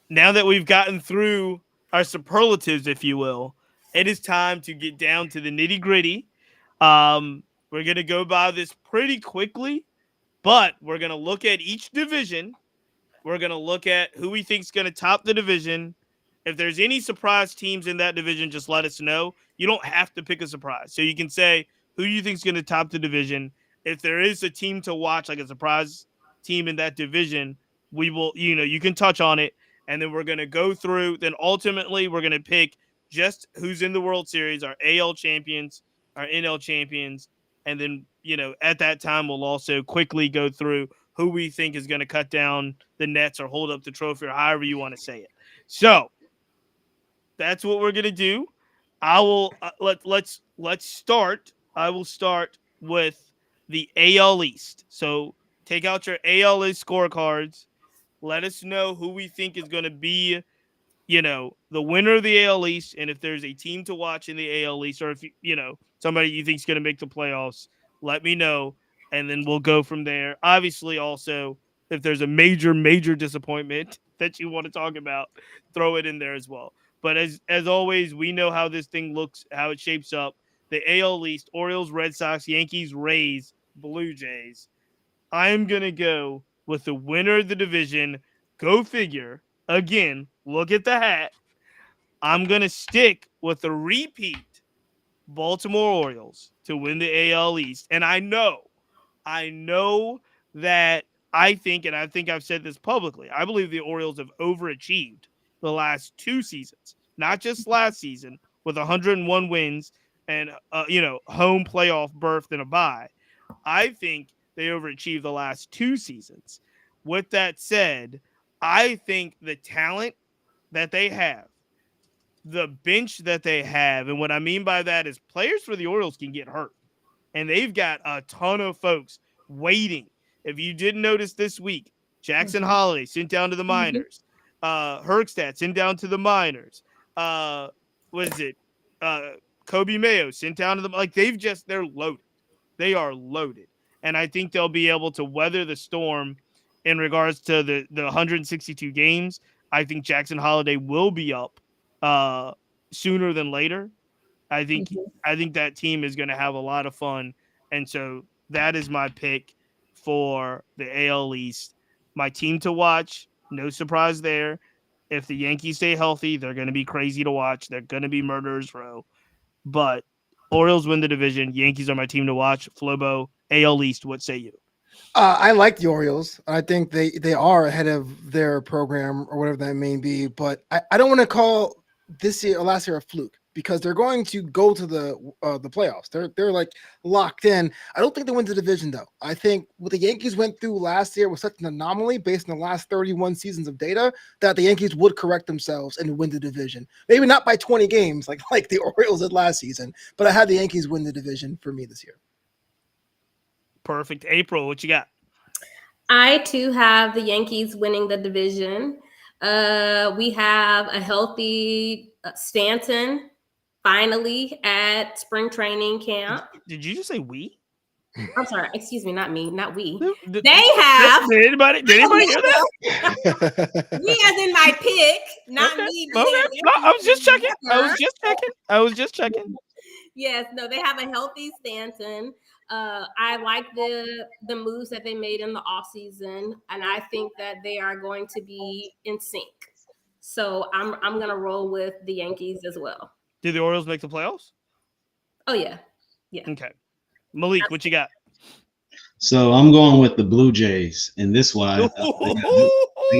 Speaker 1: Now that we've gotten through our superlatives, if you will, it is time to get down to the nitty gritty. We're going to go by this pretty quickly, but we're going to look at each division. We're going to look at who we think is going to top the division. If there's any surprise teams in that division, just let us know. You don't have to pick a surprise. So you can say who you think is going to top the division. If there is a team to watch, like a surprise team in that division, we will, you can touch on it. And then we're going to go through. Then ultimately, we're going to pick just who's in the World Series, our AL champions, our NL champions, And then, at that time, we'll also quickly go through who we think is going to cut down the nets or hold up the trophy or however you want to say it. So that's what we're going to do. I will let's start. I will start with the AL East. So take out your AL East scorecards. Let us know who we think is going to be, the winner of the AL East, and if there's a team to watch in the AL East, or if somebody you think is going to make the playoffs, let me know, and then we'll go from there. Obviously, also if there's a major disappointment that you want to talk about, throw it in there as well. But as always, we know how this thing looks, how it shapes up. The AL East: Orioles, Red Sox, Yankees, Rays, Blue Jays. I am going to go with the winner of the division. Go figure. Again, look at the hat. I'm going to stick with the repeat Baltimore Orioles to win the AL East. And I know that I think I've said this publicly, I believe the Orioles have overachieved the last 2 seasons, not just last season with 101 wins and, home playoff berth and a bye. I think they overachieved the last 2 seasons. With that said, I think the talent that they have, the bench that they have, and what I mean by that is players for the Orioles can get hurt. And they've got a ton of folks waiting. If you didn't notice this week, Jackson Holiday sent down to the minors. Herkstadt sent down to the minors. What is it? Kobe Mayo sent down to them. Like they're loaded. They are loaded. And I think they'll be able to weather the storm in regards to the 162 games. I think Jackson Holiday will be up sooner than later. I think that team is going to have a lot of fun. And so that is my pick for the AL East. My team to watch, no surprise there. If the Yankees stay healthy, they're going to be crazy to watch. They're going to be murderers row. But Orioles win the division. Yankees are my team to watch. Flobo, AL East, what say you?
Speaker 2: I like the Orioles. I think they are ahead of their program or whatever that may be. But I don't want to call this year or last year a fluke because they're going to go to the playoffs. They're like locked in. I don't think they win the division though. I think what the Yankees went through last year was such an anomaly based on the last 31 seasons of data that the Yankees would correct themselves and win the division. Maybe not by 20 games like the Orioles did last season, but I had the Yankees win the division for me this year.
Speaker 1: Perfect. April, what you got?
Speaker 4: I too have the Yankees winning the division. We have a healthy Stanton finally at spring training camp.
Speaker 1: Did you just say we?
Speaker 4: I'm sorry. Excuse me. Not me. Not we.
Speaker 1: Did
Speaker 4: They have.
Speaker 1: Did anybody hear that?
Speaker 4: Me as in my pick, not me.
Speaker 1: Okay. No, I was just checking.
Speaker 4: Yes. No, they have a healthy Stanton. I like the moves that they made in the offseason, and I think that they are going to be in sync. So I'm gonna roll with the Yankees as well.
Speaker 1: Do the Orioles make the playoffs?
Speaker 4: Oh yeah.
Speaker 1: Okay. Malik, what you got?
Speaker 3: So I'm going with the Blue Jays, and this why they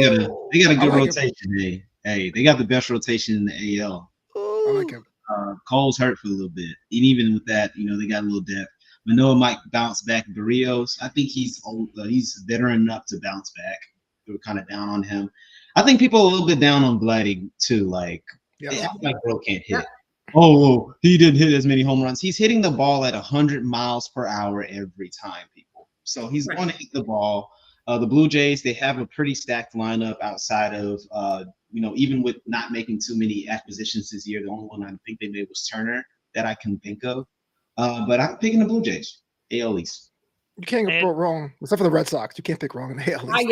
Speaker 3: got a good rotation. Hey, they got the best rotation in the AL.
Speaker 2: I like him.
Speaker 3: Cole's hurt for a little bit, and even with that, they got a little depth. Manoah might bounce back. Barrios, I think he's old. He's veteran enough to bounce back. They were kind of down on him. I think people are a little bit down on Vladdy too. Like, bro can't hit. Oh, he didn't hit as many home runs. He's hitting the ball at 100 miles per hour every time, people. So he's going to hit the ball. The Blue Jays, they have a pretty stacked lineup outside of, even with not making too many acquisitions this year. The only one I think they made was Turner that I can think of. But I'm picking the Blue Jays, AL East.
Speaker 2: You can't go wrong, except for the Red Sox. You can't pick wrong in the AL East.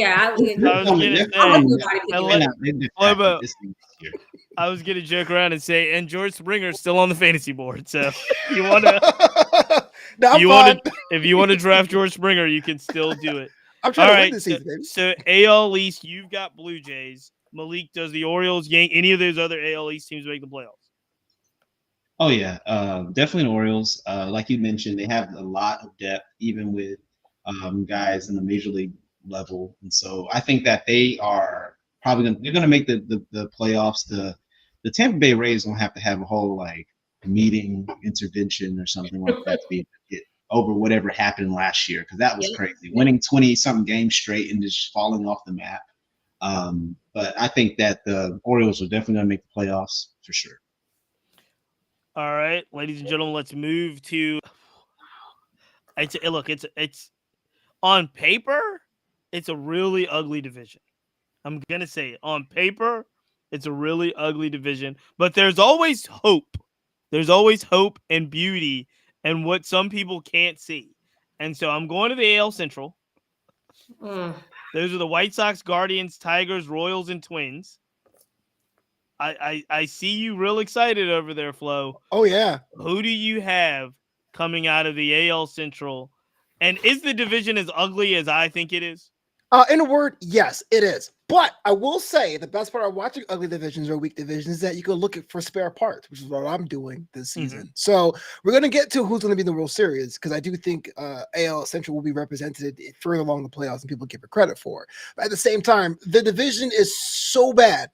Speaker 1: I was gonna joke around and say, and George Springer's still on the fantasy board. So you wanna, if you want to draft George Springer, you can still do it.
Speaker 2: I'm trying to win this season, baby.
Speaker 1: So AL East, you've got Blue Jays. Malik, does the Orioles, any of those other AL East teams make the playoffs?
Speaker 3: Oh yeah, definitely the Orioles. Like you mentioned, they have a lot of depth, even with guys in the major league level, and so I think that they are probably going to make the playoffs. The Tampa Bay Rays don't have to have a whole meeting intervention or something like that to be able to get over whatever happened last year, because that was crazy. Winning 20-something games straight and just falling off the map. But I think that the Orioles are definitely going to make the playoffs for sure.
Speaker 1: All right, ladies and gentlemen, let's move to. It's on paper, it's a really ugly division. I'm gonna say it. On paper, it's a really ugly division, but there's always hope. There's always hope and beauty and what some people can't see. And so I'm going to the AL Central. Those are the White Sox, Guardians, Tigers, Royals, and Twins. I see you real excited over there, Flo.
Speaker 2: Oh, yeah.
Speaker 1: Who do you have coming out of the AL Central? And is the division as ugly as I think it is?
Speaker 2: In a word, yes, it is. But I will say the best part of watching ugly divisions or weak divisions is that you can look for spare parts, which is what I'm doing this season. So we're going to get to who's going to be in the World Series, because I do think AL Central will be represented further along the playoffs than people give it credit for. But at the same time, the division is so bad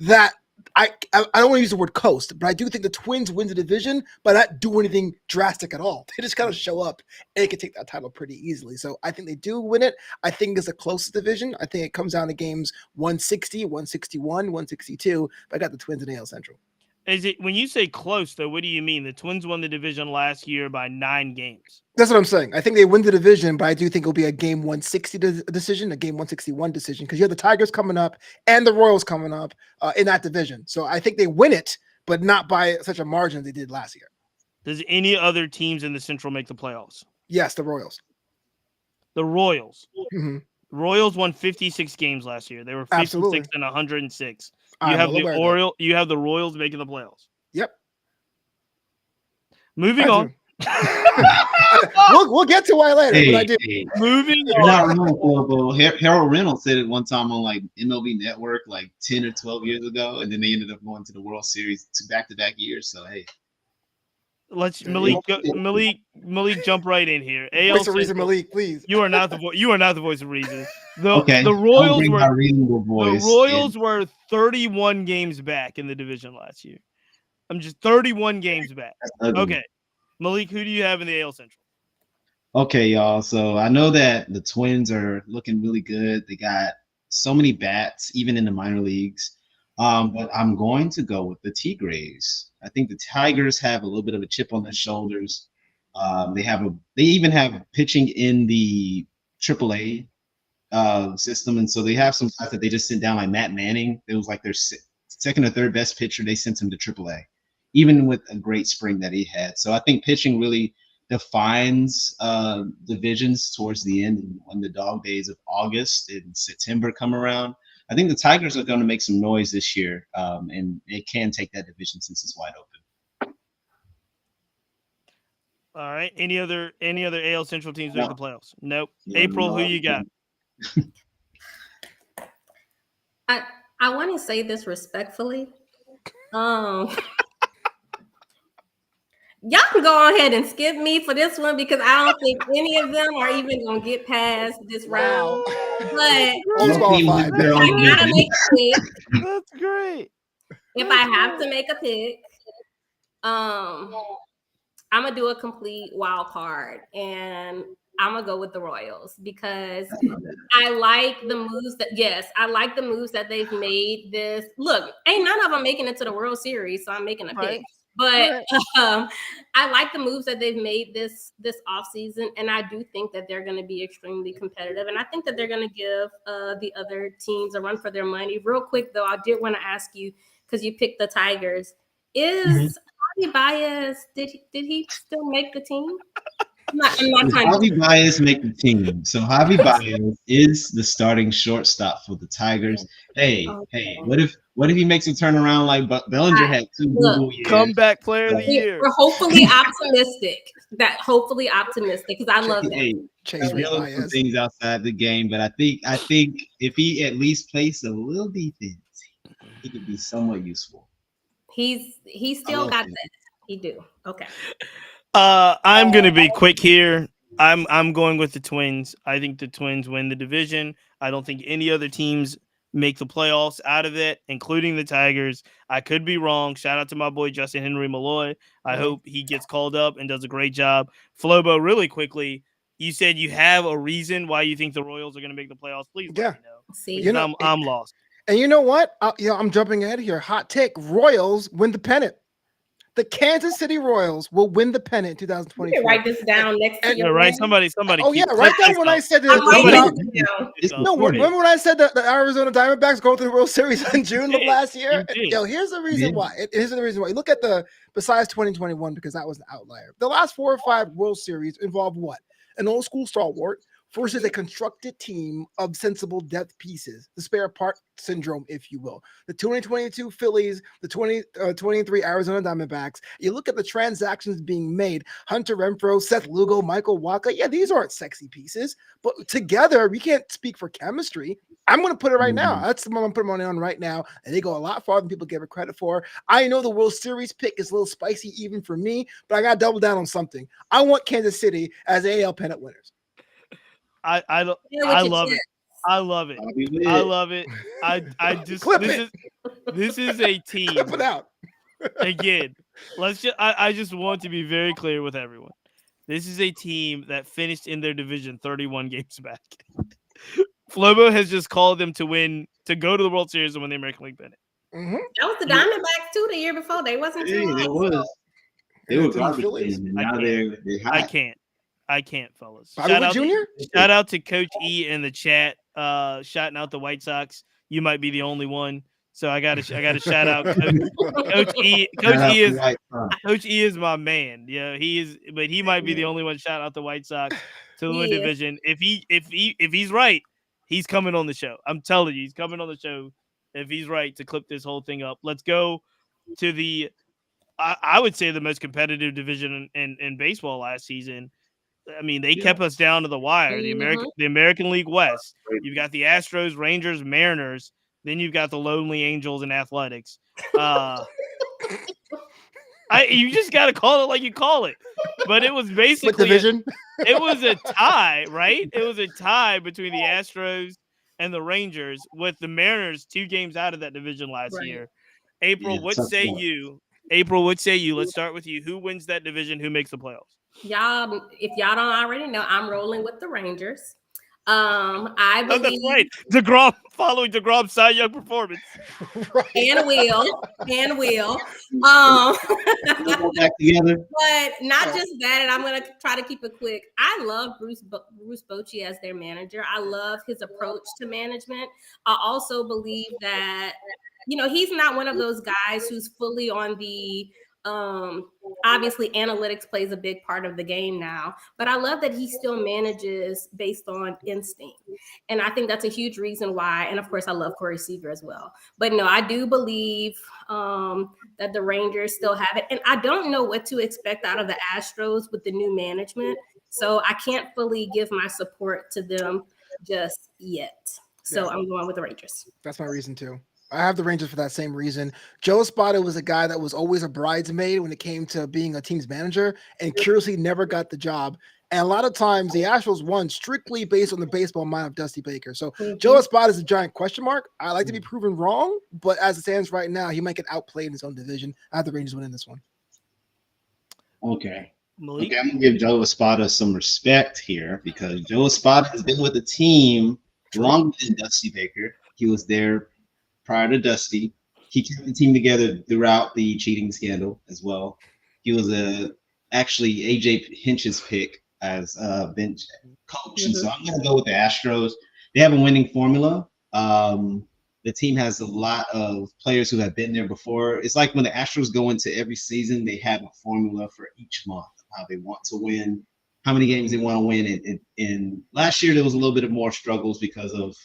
Speaker 2: that I don't want to use the word coast, but I do think the Twins win the division, but not do anything drastic at all. They just kind of show up and they can take that title pretty easily. So I think they do win it. I think it's the closest division. I think it comes down to games 160, 161, 162. But I got the Twins in AL Central.
Speaker 1: Is it when you say close though? What do you mean? The Twins won the division last year by 9 games.
Speaker 2: That's what I'm saying. I think they win the division, but I do think it'll be a game 160 decision, a game 161 decision, because you have the Tigers coming up and the Royals coming up in that division. So I think they win it, but not by such a margin they did last year.
Speaker 1: Does any other teams in the Central make the playoffs?
Speaker 2: Yes, the Royals.
Speaker 1: The Royals.
Speaker 2: Mm-hmm.
Speaker 1: Royals won 56 games last year. They were 56
Speaker 2: Absolutely.
Speaker 1: and 106. You have the Royals making the playoffs.
Speaker 2: Yep.
Speaker 1: Moving on.
Speaker 2: we'll get to why later. But I do.
Speaker 1: Moving
Speaker 3: You're not wrong, Harold Reynolds said it one time on like MLB Network like 10 or 12 years ago, and then they ended up going to the World Series back-to-back years. So hey.
Speaker 1: Let's Malik jump right in here.
Speaker 2: Voice of reason, Malik, please.
Speaker 1: You are not the voice of reason. The Royals were 31 games back in the division last year. I'm just 31 games back. Okay. Malik, who do you have in the AL Central?
Speaker 3: Okay, y'all. So I know that the Twins are looking really good. They got so many bats, even in the minor leagues. But I'm going to go with the Tigers. I think the Tigers have a little bit of a chip on their shoulders. They even have pitching in the AAA system, and so they have some guys that they just sent down, like Matt Manning. It was like their second or third best pitcher. They sent him to AAA, even with a great spring that he had. So I think pitching really defines divisions towards the end, when the dog days of August and September come around. I think the Tigers are going to make some noise this year, and it can take that division since it's wide open.
Speaker 1: All right. Any other AL Central teams make the playoffs? Nope. April, who you got?
Speaker 4: I want to say this respectfully. Y'all can go ahead and skip me for this one, because I don't think any of them are even going to get past this round. But I gotta make a pick.
Speaker 1: That's great.
Speaker 4: If I have to make a pick, I'm gonna do a complete wild card, and I'm gonna go with the Royals, because I like the moves that they've made. This look, ain't none of them making it to the World Series, so I'm making a pick. But I like the moves that they've made this offseason, and I do think that they're going to be extremely competitive, and I think that they're going to give the other teams a run for their money. Real quick, though, I did want to ask you, because you picked the Tigers, is Javi Baez, did he still make the team?
Speaker 3: Javi Baez make the team. So Javi Baez is the starting shortstop for the Tigers. Hey, what if he makes a turnaround like Bellinger had 2 Google years?
Speaker 1: Comeback player of the year.
Speaker 4: We're hopefully optimistic. Because I love that.
Speaker 3: He's dealing with some things outside the game, but I think if he at least plays a little defense, he could be somewhat useful.
Speaker 4: He's still got that. He do. Okay.
Speaker 1: I'm gonna be quick here. I'm going with the Twins. I think the Twins win the division. I don't think any other teams make the playoffs out of it, including the Tigers. I could be wrong. Shout out to my boy Justin Henry Malloy. I hope he gets called up and does a great job. Flobo, really quickly, you said you have a reason why you think the Royals are going to make the playoffs. Please let me know.
Speaker 4: See,
Speaker 1: I'm lost.
Speaker 2: And you know what? I'm jumping ahead here. Hot take: Royals win the pennant. The Kansas City Royals will win the pennant in 2024.
Speaker 4: Write this down next to your
Speaker 1: right. Somebody.
Speaker 2: Oh yeah, write down when I said that. No, remember when I said that the Arizona Diamondbacks go to the World Series in June of last year? Yo, here's the reason why. Here's the reason why. You look at besides 2021, because that was an outlier. The last 4 or 5 World Series involved what? An old school stalwart versus a constructed team of sensible depth pieces, the spare part syndrome, if you will. The 2022 Phillies, the 2023 Arizona Diamondbacks. You look at the transactions being made, Hunter Renfroe, Seth Lugo, Michael Wacha. Yeah, these aren't sexy pieces, but together, we can't speak for chemistry. I'm going to put it right now. That's the moment I'm putting money on right now. And they go a lot farther than people give it credit for. I know the World Series pick is a little spicy even for me, but I got to double down on something. I want Kansas City as AL pennant winners.
Speaker 1: I love it. I love it. I love it. I just this is a team.
Speaker 2: Clip it out.
Speaker 1: Again, I just want to be very clear with everyone. This is a team that finished in their division 31 games back. Flobo has just called them to go to the World Series and win the American League pennant.
Speaker 4: Mm-hmm. That was the Diamondbacks too the year before. They wasn't too long.
Speaker 3: They were garbage. Now they're hot.
Speaker 1: I can't, fellas.
Speaker 2: Shout
Speaker 1: out to Coach E in the chat, shouting out the White Sox. You might be the only one, so I got to shout out Coach E. Coach E is my man. Yeah, he is, but he might be the only one. Shout out the White Sox to win division. If he's right, he's coming on the show. I'm telling you, he's coming on the show. If he's right to clip this whole thing up, let's go to the. I would say the most competitive division in baseball last season. I mean, they kept us down to the wire. The American League West. You've got the Astros, Rangers, Mariners. Then you've got the Lonely Angels and Athletics. You just got to call it like you call it. But it was basically
Speaker 2: division.
Speaker 1: It was a tie, right? It was a tie between the Astros and the Rangers, with the Mariners 2 games out of that division last year. April, what say you? Let's start with you. Who wins that division? Who makes the playoffs?
Speaker 4: Y'all, if y'all don't already know, I'm rolling with the Rangers. I believe
Speaker 1: that's right. DeGrom following DeGrom's Cy Young performance.
Speaker 4: and will.
Speaker 3: Back together.
Speaker 4: But not just that, and I'm gonna try to keep it quick. I love Bruce Bochy as their manager. I love his approach to management. I also believe that he's not one of those guys who's fully on the obviously analytics plays a big part of the game now, but I love that he still manages based on instinct. And I think that's a huge reason why. And of course, I love Corey Seager as well. But no, I do believe that the Rangers still have it. And I don't know what to expect out of the Astros with the new management. So I can't fully give my support to them just yet. So I'm going with the Rangers.
Speaker 2: That's my reason too. I have the Rangers for that same reason. Joe Espada was a guy that was always a bridesmaid when it came to being a team's manager, and curiously never got the job. And a lot of times the Astros won strictly based on the baseball mind of Dusty Baker. So Joe Espada is a giant question mark. I like to be proven wrong, but as it stands right now, he might get outplayed in his own division. I have the Rangers winning this one.
Speaker 3: Okay. Malik? Okay, I'm going to give Joe Espada some respect here, because Joe Espada has been with the team longer than Dusty Baker. He was there prior to Dusty. He kept the team together throughout the cheating scandal as well. He was actually AJ Hinch's pick as a bench coach. And so I'm going to go with the Astros. They have a winning formula. The team has a lot of players who have been there before. It's like when the Astros go into every season, they have a formula for each month, how they want to win, how many games they want to win. And last year, there was a little bit of more struggles because of,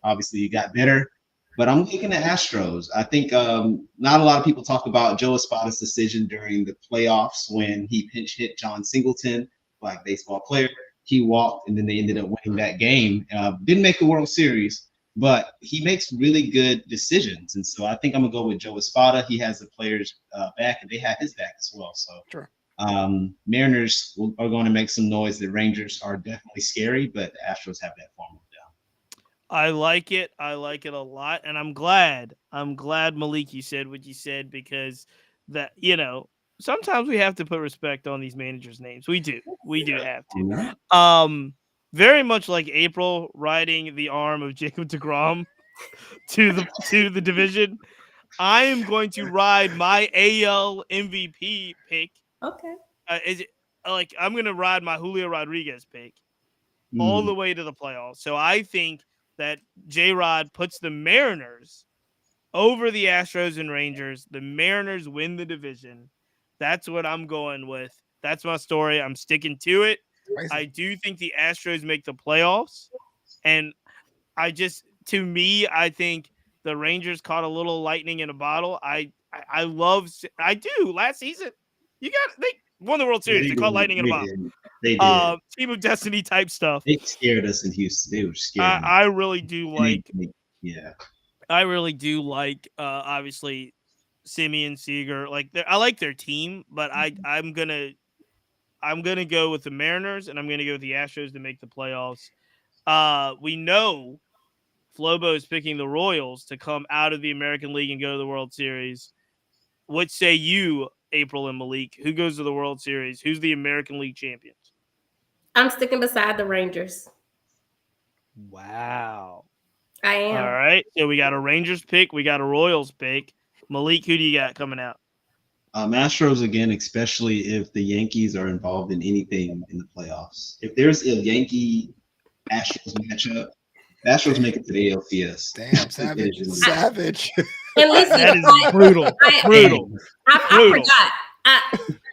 Speaker 3: obviously, you got better. But I'm taking the Astros. I think not a lot of people talk about Joe Espada's decision during the playoffs when he pinch hit John Singleton, black baseball player. He walked, and then they ended up winning that game. Didn't make the World Series, but he makes really good decisions. And so I think I'm going to go with Joe Espada. He has the players back, and they have his back as well. So Mariners are going to make some noise. The Rangers are definitely scary, but the Astros have that formula down.
Speaker 1: I like it. I like it a lot, and I'm glad. Malik, you said what you said because that sometimes we have to put respect on these managers' names. We do. We do have
Speaker 3: You know?
Speaker 1: to. Very much like April riding the arm of Jacob DeGrom to the division. I am going to ride my AL MVP pick.
Speaker 4: Okay.
Speaker 1: Is it I'm going to ride my Julio Rodriguez pick all the way to the playoffs. So I think that J-Rod puts the Mariners over the Astros and Rangers. The Mariners win the division. That's what I'm going with. That's my story. I'm sticking to it. I do think the Astros make the playoffs. And I think the Rangers caught a little lightning in a bottle. I do. Last season, they won the World Series. They caught lightning in a bottle.
Speaker 3: They did.
Speaker 1: Team of Destiny type stuff.
Speaker 3: They scared us in Houston. They were scared.
Speaker 1: I really do like.
Speaker 3: Yeah.
Speaker 1: I really do like. Obviously, Simeon Seager. I like their team, but I'm gonna go with the Mariners, and I'm gonna go with the Astros to make the playoffs. We know Flobo is picking the Royals to come out of the American League and go to the World Series. What say you, April and Malik? Who goes to the World Series? Who's the American League champions?
Speaker 4: I'm sticking beside the Rangers.
Speaker 1: Wow.
Speaker 4: I am.
Speaker 1: All right. So we got a Rangers pick. We got a Royals pick. Malik, who do you got coming out?
Speaker 3: Astros again, especially if the Yankees are involved in anything in the playoffs. If there's a Yankee Astros matchup, the Astros make it to the ALCS.
Speaker 2: Damn, savage.
Speaker 4: And listen,
Speaker 1: that is brutal. Brutal.
Speaker 4: I forgot.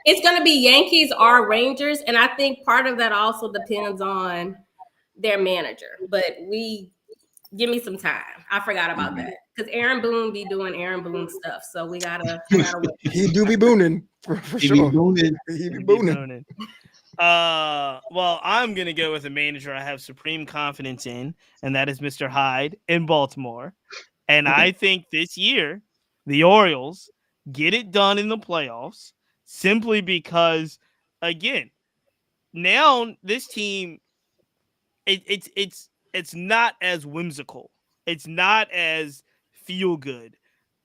Speaker 4: It's going to be Yankees or Rangers, and I think part of that also depends on their manager. But give me some time. I forgot about that because Aaron Boone be doing Aaron Boone stuff, so we gotta wait.
Speaker 2: He do be booning for sure.
Speaker 3: He
Speaker 2: be booning.
Speaker 1: Well, I'm gonna go with a manager I have supreme confidence in, and that is Mr. Hyde in Baltimore. And I think this year the Orioles get it done in the playoffs simply because, again, now this team, it's not as whimsical. It's not as feel good.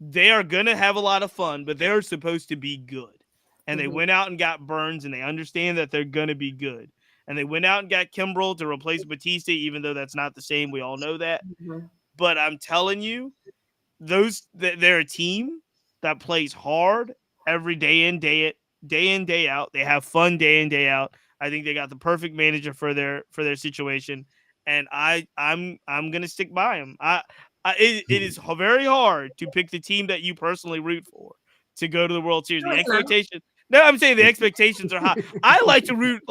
Speaker 1: They are going to have a lot of fun, but they're supposed to be good. And they went out and got Burns, and they understand that they're going to be good. And they went out and got Kimbrel to replace Batista, even though that's not the same. We all know that. But I'm telling you, they're a team that plays hard every day in, day out. They have fun day in, day out. I think they got the perfect manager for their situation. And I'm gonna stick by him. It is very hard to pick the team that you personally root for to go to the World Series. I'm saying the expectations are high. I like to root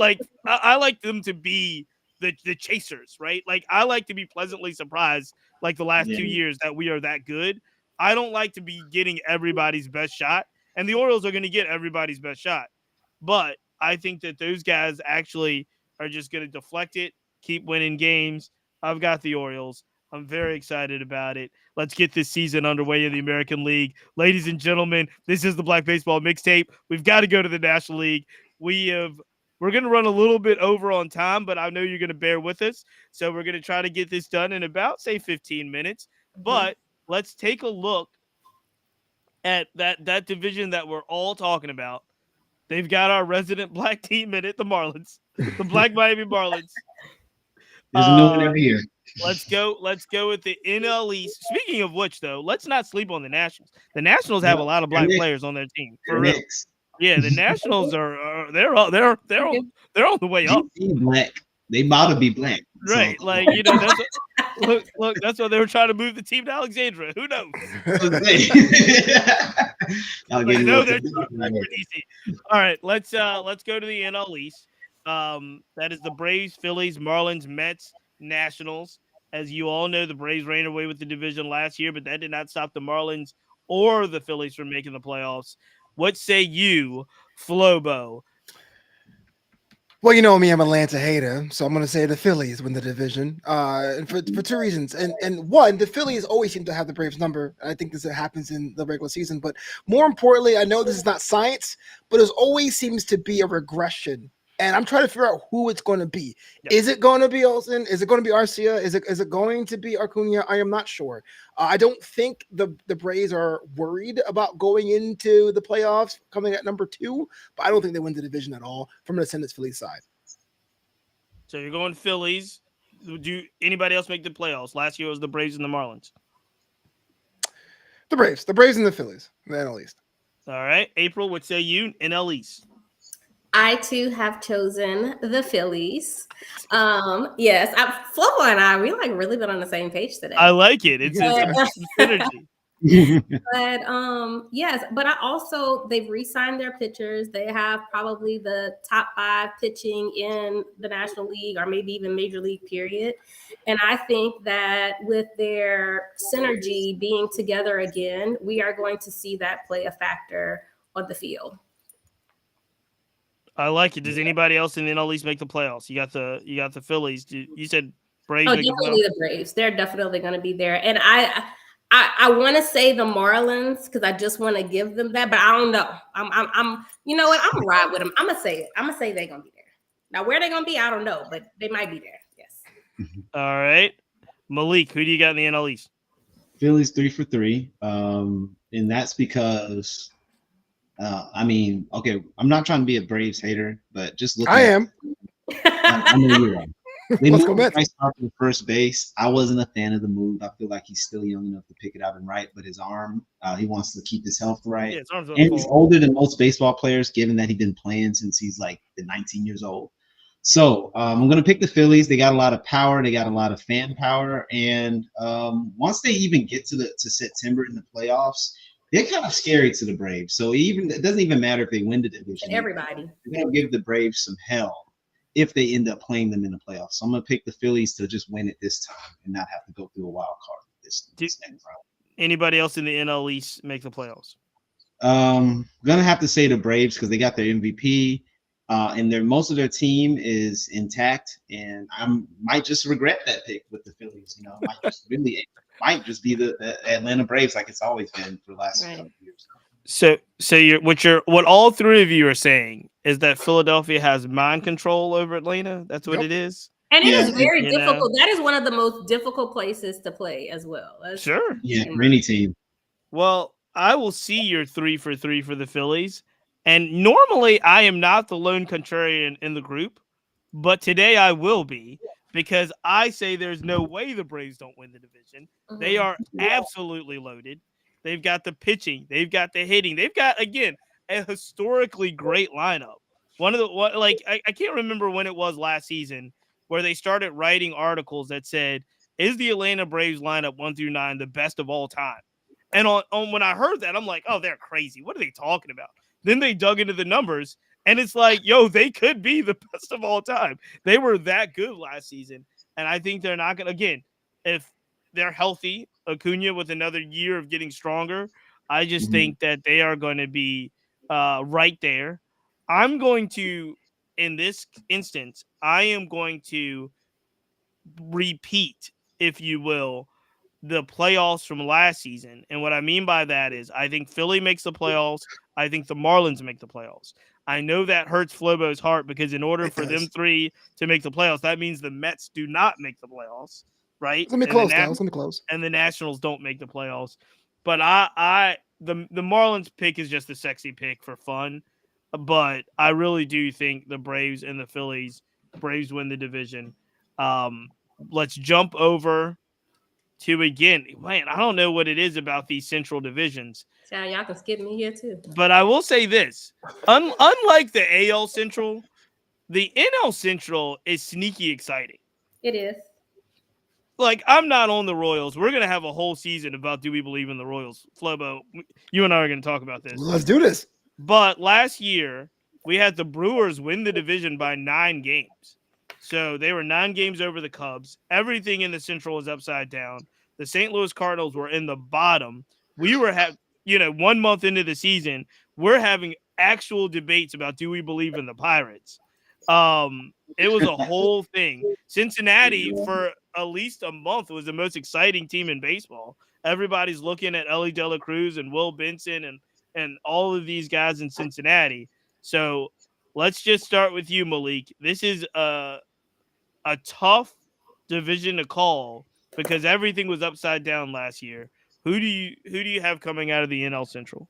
Speaker 1: I like them to be the chasers, right? I like to be pleasantly surprised, like the last 2 years, that we are that good. I don't like to be getting everybody's best shot, and the Orioles are going to get everybody's best shot. But I think that those guys actually are just going to deflect it, keep winning games. I've got the Orioles. I'm very excited about it. Let's get this season underway in the American League. Ladies and gentlemen, this is the Black Baseball Mixtape. We've got to go to the National League. We're going to run a little bit over on time, but I know you're going to bear with us. So we're going to try to get this done in about, say, 15 minutes. But let's take a look at that division that we're all talking about. They've got our resident black team in it, the Marlins, the Black Miami Marlins.
Speaker 3: There's no one every year.
Speaker 1: Let's go with the NL East. Speaking of which, though, let's not sleep on the Nationals. The Nationals have a lot of black players on their team. For real. Yeah, the Nationals are they're on the way up.
Speaker 3: Black. They about to be black.
Speaker 1: Right.
Speaker 3: So.
Speaker 1: That's look, that's why they were trying to move the team to Alexandria. Who knows? All right, let's go to the NL East. That is the Braves, Phillies, Marlins, Mets, Nationals. As you all know, the Braves ran away with the division last year, but that did not stop the Marlins or the Phillies from making the playoffs. What say you, Flobo?
Speaker 2: Well, you know me, I'm an Atlanta hater, so I'm going to say the Phillies win the division, and for two reasons. And one, the Phillies always seem to have the Braves number. I think this happens in the regular season, but more importantly, I know this is not science, but it always seems to be a regression And I'm trying to figure out who it's going to be.
Speaker 1: Yep.
Speaker 2: Is it going to be Olsen? Is it going to be Arcia? Is it going to be Acuna? I am not sure. I don't think the Braves are worried about going into the playoffs coming at number 2, but I don't think they win the division at all from an Ascendants Phillies side.
Speaker 1: So you're going Phillies. Do anybody else make the playoffs? Last year was the Braves and the Marlins.
Speaker 2: The Braves and the Phillies, the NL East.
Speaker 1: All right, April, what say you? NL East.
Speaker 4: I too have chosen the Phillies. Yes, Flobo and I, we like really been on the same page today.
Speaker 1: I like it. It's synergy.
Speaker 4: But yes, but they've re-signed their pitchers. They have probably the top 5 pitching in the National League or maybe even Major League period. And I think that with their synergy being together again, we are going to see that play a factor on the field.
Speaker 1: I like it. Does anybody else in the NL East make the playoffs? You got the Phillies. You said Braves.
Speaker 4: Oh, definitely the Braves. They're definitely going to be there. And I want to say the Marlins because I just want to give them that, but I don't know. I'm you know what? I'm gonna ride with them. I'm gonna say it. I'm gonna say they're gonna be there. Now where they're gonna be, I don't know, but they might be there. Yes.
Speaker 1: All right, Malik, who do you got in the NL East?
Speaker 3: Phillies 3 for 3, and that's because. Okay, I'm not trying to be a Braves hater, but just looking.
Speaker 2: I am.
Speaker 3: I know you are. They
Speaker 2: Let's
Speaker 3: moved
Speaker 2: go Mets.
Speaker 3: Bryce Harper to first base. I wasn't a fan of the move. I feel like he's still young enough to pick it up and right, but his arm, he wants to keep his health right.
Speaker 1: Yeah, his arm's
Speaker 3: and he's older than most baseball players, given that he's been playing since he's like 19 years old. So I'm going to pick the Phillies. They got a lot of power. They got a lot of fan power. And once they even get to September in the playoffs, they're kind of scary to the Braves. So it doesn't even matter if they win the division.
Speaker 4: Everybody.
Speaker 3: They're going to give the Braves some hell if they end up playing them in the playoffs. So I'm going to pick the Phillies to just win it this time and not have to go through a wild card this next round.
Speaker 1: Anybody else in the NL East make the playoffs?
Speaker 3: Going to have to say the Braves because they got their MVP. And most of their team is intact, and I might just regret that pick with the Phillies. Might just be the Atlanta Braves like it's always been for the last couple years.
Speaker 1: So what all three of you are saying is that Philadelphia has mind control over Atlanta. That's what it is.
Speaker 4: And it is very difficult. That is one of the most difficult places to play as well.
Speaker 1: Sure.
Speaker 3: Yeah, for any team.
Speaker 1: Well, I will see your 3 for 3 for the Phillies. And normally I am not the lone contrarian in the group, but today I will be because I say there's no way the Braves don't win the division. Mm-hmm. They are absolutely loaded. They've got the pitching. They've got the hitting. They've got, again, a historically great lineup. I can't remember when it was last season where they started writing articles that said, is the Atlanta Braves lineup 1 through 9 the best of all time? And on when I heard that, I'm like, oh, they're crazy. What are they talking about? Then they dug into the numbers, and it's like, yo, they could be the best of all time. They were that good last season, and I think they're not going to, again, if they're healthy, Acuna with another year of getting stronger, I just think that they are going to be right there. I'm going to, in this instance, I am going to repeat, if you will, the playoffs from last season. And what I mean by that is I think Philly makes the playoffs. I think the Marlins make the playoffs. I know that hurts Flobo's heart because in order for them 3 to make the playoffs, that means the Mets do not make the playoffs, right?
Speaker 2: Let me close.
Speaker 1: And the Nationals don't make the playoffs. But the Marlins pick is just a sexy pick for fun. But I really do think the Braves and the Phillies, Braves win the division. Let's jump over to again, man, I don't know what it is about these central divisions.
Speaker 4: Y'all can skip me here too.
Speaker 1: But I will say this. Unlike the AL Central, the NL Central is sneaky exciting.
Speaker 4: It is.
Speaker 1: Like, I'm not on the Royals. We're going to have a whole season about do we believe in the Royals. Flobo, you and I are going to talk about this.
Speaker 2: Let's do this.
Speaker 1: But last year, we had the Brewers win the division by 9 games. So they were 9 games over the Cubs. Everything in the Central was upside down. The St. Louis Cardinals were in the bottom. We were 1 month into the season, we're having actual debates about do we believe in the Pirates. It was a whole thing. Cincinnati for at least a month was the most exciting team in baseball. Everybody's looking at Ellie De La Cruz and Will Benson and all of these guys in Cincinnati. So let's just start with you, Malik. This is a tough division to call because everything was upside down last year. Who do you have coming out of the NL Central?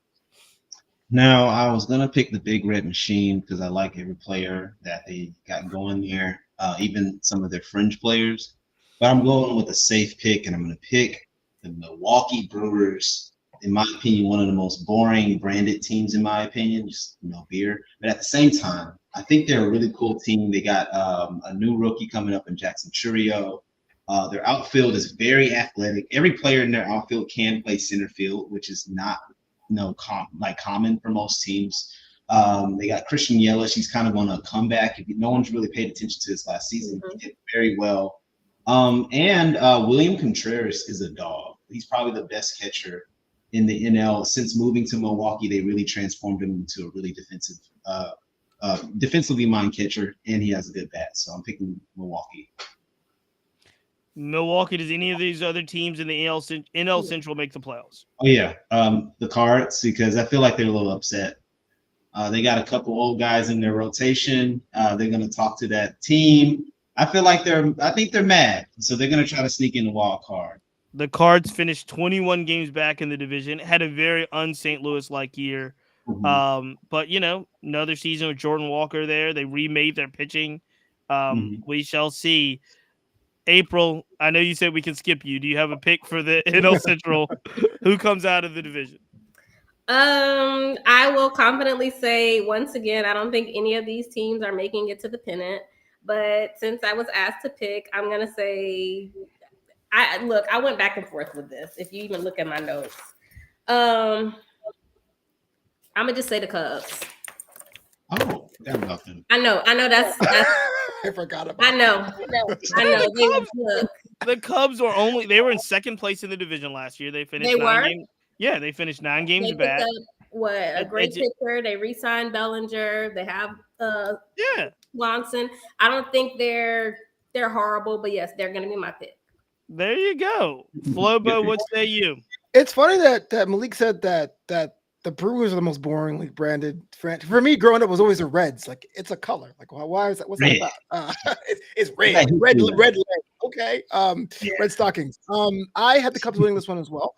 Speaker 3: Now, I was gonna pick the Big Red Machine because I like every player that they got going there, even some of their fringe players. But I'm going with a safe pick, and I'm gonna pick the Milwaukee Brewers. In my opinion, one of the most boring branded teams, in my opinion, just beer. But at the same time, I think they're a really cool team. They got a new rookie coming up in Jackson Churio. Their outfield is very athletic. Every player in their outfield can play center field, which is not common for most teams. They got Christian Yelich. He's kind of on a comeback. No one's really paid attention to this last season. He did very well. And William Contreras is a dog. He's probably the best catcher in the NL. Since moving to Milwaukee, they really transformed him into a really defensively minded catcher, and he has a good bat. So I'm picking Milwaukee.
Speaker 1: Milwaukee, does any of these other teams in the NL Central make the playoffs?
Speaker 3: Oh, yeah. The Cards, because I feel like they're a little upset. They got a couple old guys in their rotation. They're going to talk to that team. I think they're mad. So they're going to try to sneak in the wild card.
Speaker 1: The Cards finished 21 games back in the division, had a very un-St. Louis-like year. Mm-hmm. But, another season with Jordan Walker there. They remade their pitching. We shall see. April, I know you said we can skip you. Do you have a pick for the NL Central? Who comes out of the division?
Speaker 4: I will confidently say, once again, I don't think any of these teams are making it to the pennant. But since I was asked to pick, I'm going to say, I went back and forth with this. If you even look at my notes, I'm going to just say the Cubs.
Speaker 3: Oh, damn nothing.
Speaker 4: I know. That's
Speaker 2: I forgot about.
Speaker 4: I know.
Speaker 1: The Cubs were in second place in the division last year. They finished 9 games. Yeah, they finished 9 games back.
Speaker 4: A great pitcher. They re-signed Bellinger. They have Swanson. I don't think they're horrible, but yes, they're going to be my pick.
Speaker 1: There you go, Flobo. What say you?
Speaker 2: It's funny that Malik said that the Brewers are the most boringly branded franchise. For me, growing up, was always the Reds. Like, it's a color. Like, why is that? What's that about? It's red. Red. Okay. Red Stockings. I had the Cubs winning this one as well.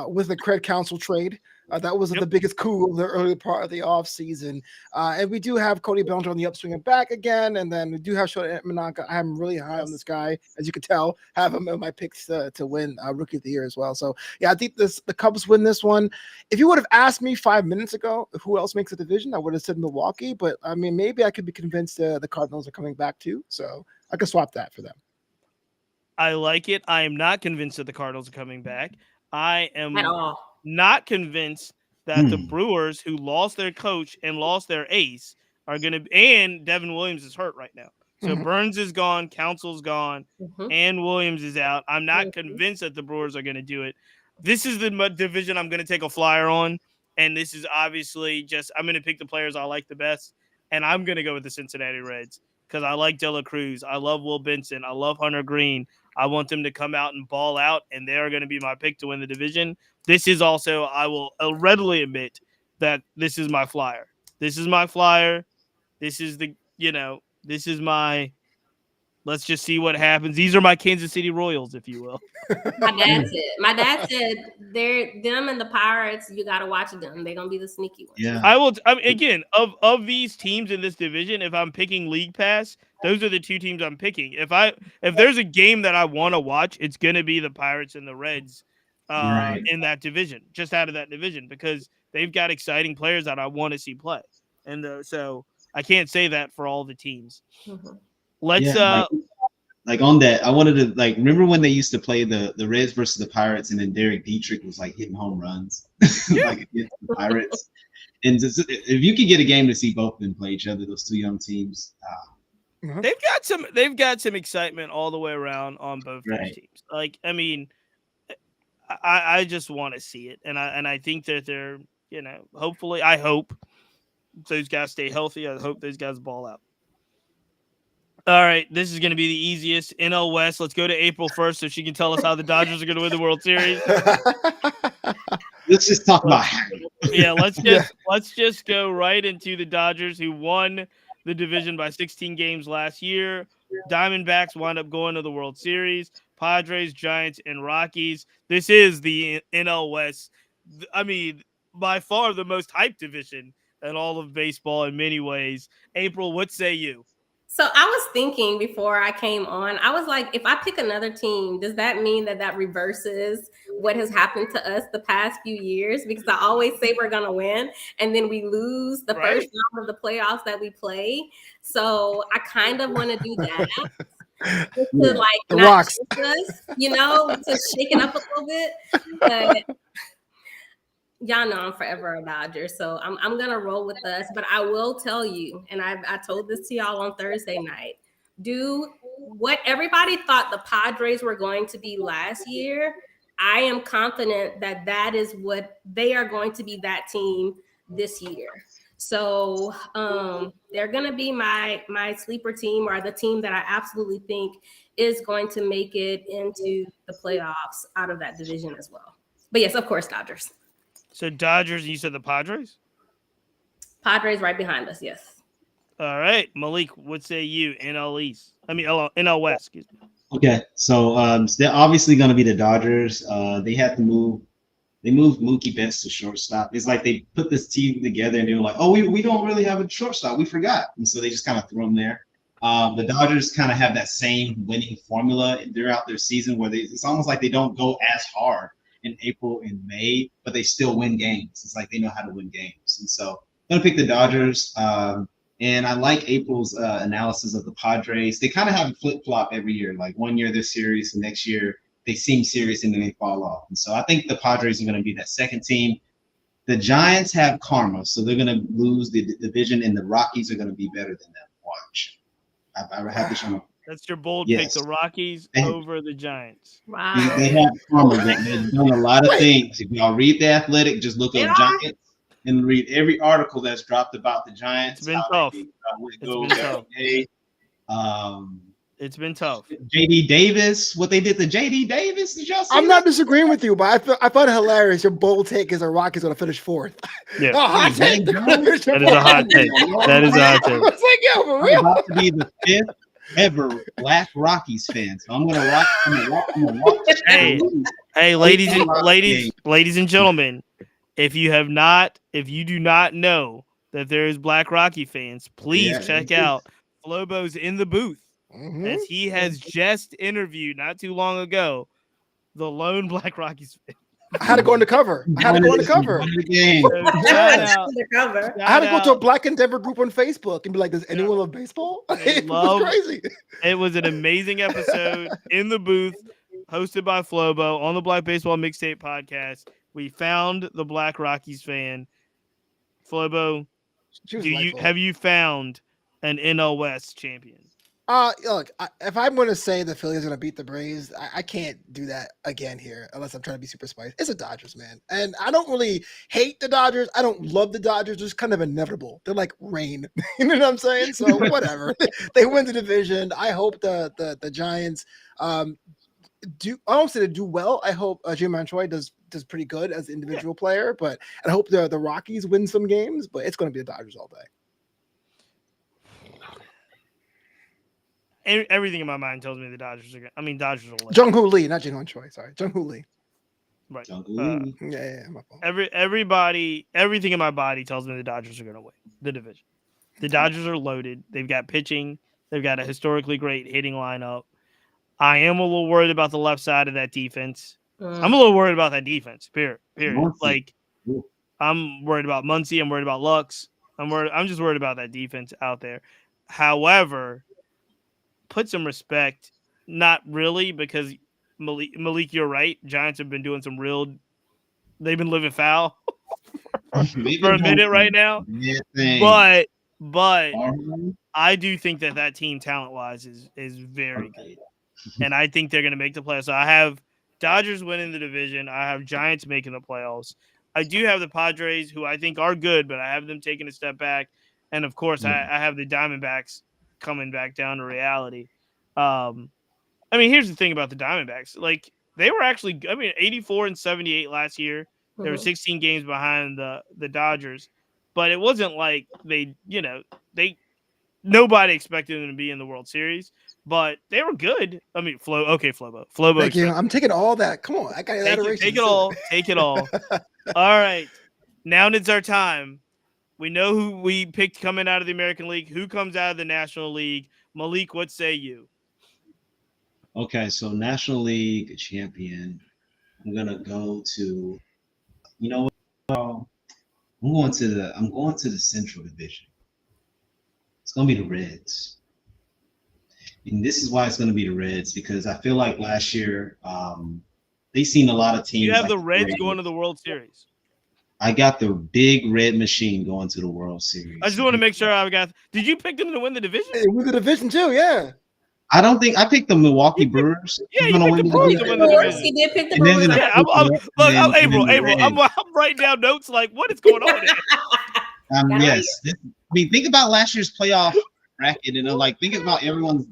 Speaker 2: With the Craig Council trade. That was the biggest coup of the early part of the offseason. And we do have Cody Bellinger on the upswing and back again. And then we do have Shohei Manaka. I'm really high on this guy, as you can tell. Have him in my picks to win Rookie of the Year as well. So, yeah, I think the Cubs win this one. If you would have asked me 5 minutes ago who else makes the division, I would have said Milwaukee. But, I mean, maybe I could be convinced the Cardinals are coming back too. So I could swap that for them.
Speaker 1: I like it. I am not convinced that the Cardinals are coming back. I am
Speaker 4: at all
Speaker 1: not convinced that the Brewers, who lost their coach and lost their ace, are going to – and Devin Williams is hurt right now. So Burns is gone, Council's gone, and Williams is out. I'm not convinced that the Brewers are going to do it. This is the division I'm going to take a flyer on, and this is obviously just – I'm going to pick the players I like the best, and I'm going to go with the Cincinnati Reds because I like De La Cruz. I love Will Benson. I love Hunter Green. I want them to come out and ball out, and they are going to be my pick to win the division. This is also, I will readily admit that this is my flyer. This is my flyer. This is this is my, let's just see what happens. These are my Kansas City Royals, if you will.
Speaker 4: My dad said them and the Pirates, you got to watch them. They're going to be the sneaky ones.
Speaker 3: Yeah.
Speaker 1: I will, again, of these teams in this division, if I'm picking League Pass, those are the two teams I'm picking. If there's a game that I want to watch, it's going to be the Pirates and the Reds in that division, just out of that division, because they've got exciting players that I want to see play. And so I can't say that for all the teams. Let's
Speaker 3: like on that, I wanted to remember when they used to play the Reds versus the Pirates, and then Derek Dietrich was hitting home runs against the Pirates. And if you could get a game to see both of them play each other, those two young teams,
Speaker 1: they've got some excitement all the way around on both those teams. I just want to see it, and I think that they're hopefully, I hope those guys stay healthy. I hope those guys ball out. All right, this is going to be the easiest. NL West. Let's go to April 1st so she can tell us how the Dodgers are going to win the World Series.
Speaker 3: Let's just talk about Harry.
Speaker 1: Yeah, let's just go right into the Dodgers, who won the division by 16 games last year. Diamondbacks wound up going to the World Series. Padres, Giants, and Rockies. This is the NL West. I mean, by far the most hyped division in all of baseball in many ways. April, what say you?
Speaker 4: So I was thinking before I came on, I was like, if I pick another team, does that mean that reverses what has happened to us the past few years? Because I always say we're going to win, and then we lose the first round of the playoffs that we play. So I kind of want to do that. Just to like
Speaker 2: the
Speaker 4: not
Speaker 2: Rocks.
Speaker 4: us, to shake it up a little bit. But y'all know I'm forever a Dodger, so I'm gonna roll with us. But I will tell you, and I told this to y'all on Thursday night, do what everybody thought the Padres were going to be last year. I am confident that is what they are going to be, that team this year. So they're gonna be my sleeper team, or the team that I absolutely think is going to make it into the playoffs out of that division as well. But yes, of course, Dodgers.
Speaker 1: So Dodgers, you said the Padres?
Speaker 4: Padres right behind us, yes.
Speaker 1: All right. Malik, what say you? NL East. NL West, excuse me.
Speaker 3: Okay, so they're obviously going to be the Dodgers. They had to move. They moved Mookie Betts to shortstop. It's like they put this team together and they were like, oh, we don't really have a shortstop. We forgot. And so they just kind of threw him there. The Dodgers kind of have that same winning formula throughout their season where it's almost like they don't go as hard in April and May, but they still win games. It's like they know how to win games. And so I'm going to pick the Dodgers. And I like April's analysis of the Padres. They kind of have a flip-flop every year. Like one year they're serious, and next year they seem serious, and then they fall off. And so I think the Padres are going to be that second team. The Giants have karma, so they're going to lose the division, and the Rockies are going to be better than them. Watch. I have this on.
Speaker 1: That's your bold pick, the Rockies over the Giants.
Speaker 4: Wow.
Speaker 3: They have karma. They've done a lot of things. If y'all read The Athletic, just look up Giants and read every article that's dropped about the Giants.
Speaker 1: It's been tough. It's been tough.
Speaker 3: JD Davis, what they did to JD Davis, did y'all see
Speaker 2: I'm not disagreeing with you, but I thought it hilarious. Your bold take is the Rockies going to finish fourth.
Speaker 1: Yeah.
Speaker 2: Hot take.
Speaker 1: That is a hot take. That is a hot take.
Speaker 2: I was like, yo, for real?
Speaker 3: I'm about to be the fifth ever Black Rockies fan. So I'm gonna watch.
Speaker 1: Hey, ladies and gentlemen, if you do not know that there is Black Rocky fans, please check out Flobo's In the Booth, as he has just interviewed not too long ago the lone Black Rockies fan.
Speaker 2: I had to go undercover. I had to go to a Black Endeavor group on Facebook and be like, does anyone love baseball? It was crazy.
Speaker 1: It was an amazing episode. In the Booth, hosted by Flobo on the Black Baseball Mixtape podcast. We found the Black Rockies fan. Flobo, have you found an NL West champion?
Speaker 2: Look, if I'm going to say the Phillies are going to beat the Braves, I can't do that again here unless I'm trying to be super spicy. It's the Dodgers, man. And I don't really hate the Dodgers. I don't love the Dodgers. It's kind of inevitable. They're like rain. You know what I'm saying? So whatever. They win the division. I hope the Giants I don't say they do well. I hope Jim Mantroy does pretty good as an individual player, but I hope the Rockies win some games, but it's going to be the Dodgers all day.
Speaker 1: Everything in my mind tells me the Dodgers are. Dodgers will win.
Speaker 2: Jung-Hoo Lee, not Jing-Hwan Choi. Sorry, Jung-Hoo Lee.
Speaker 1: Right.
Speaker 2: Yeah. My fault.
Speaker 1: Everything in my body tells me the Dodgers are going to win the division. The Dodgers are loaded. They've got pitching. They've got a historically great hitting lineup. I am a little worried about the left side of that defense. I'm a little worried about that defense. Period. Like, I'm worried about Muncy. I'm worried about Lux. I'm just worried about that defense out there. However, put some respect. Not really, because Malik, you're right. Giants have been doing they've been living foul for a minute right now. But I do think that team talent-wise is very good. And I think they're going to make the playoffs. So I have Dodgers winning the division. I have Giants making the playoffs. I do have the Padres, who I think are good, but I have them taking a step back. And, of course, I have the Diamondbacks coming back down to reality. Here's the thing about the Diamondbacks. Like, they were actually – 84 and 78 last year. They were 16 games behind the Dodgers, but it wasn't like nobody expected them to be in the World Series, but they were good. I mean, Flobo.
Speaker 2: Thank you. I'm taking all that. Come on, I got adoration.
Speaker 1: Take it all. Take it all. All right, now it's our time. We know who we picked coming out of the American League. Who comes out of the National League? Malik, what say you?
Speaker 3: Okay, so National League champion. I'm gonna go to. You know what? I'm going to the Central Division. It's gonna be the Reds. And this is why it's going to be the Reds, because I feel like last year they seen a lot of teams.
Speaker 1: You have the Reds going to the World Series.
Speaker 3: I got the big red machine going to the World Series.
Speaker 1: I just want to make sure I got. Did you pick them to win the division?
Speaker 2: Hey, win the division too, yeah.
Speaker 3: I don't think I picked the Milwaukee Brewers.
Speaker 1: Yeah, you picked the Brewers to win the division.
Speaker 4: He did pick the Brewers.
Speaker 1: I'm April. I'm writing down notes like, what is going on here?
Speaker 3: Yes. I mean, think about last year's playoff bracket, and think about everyone's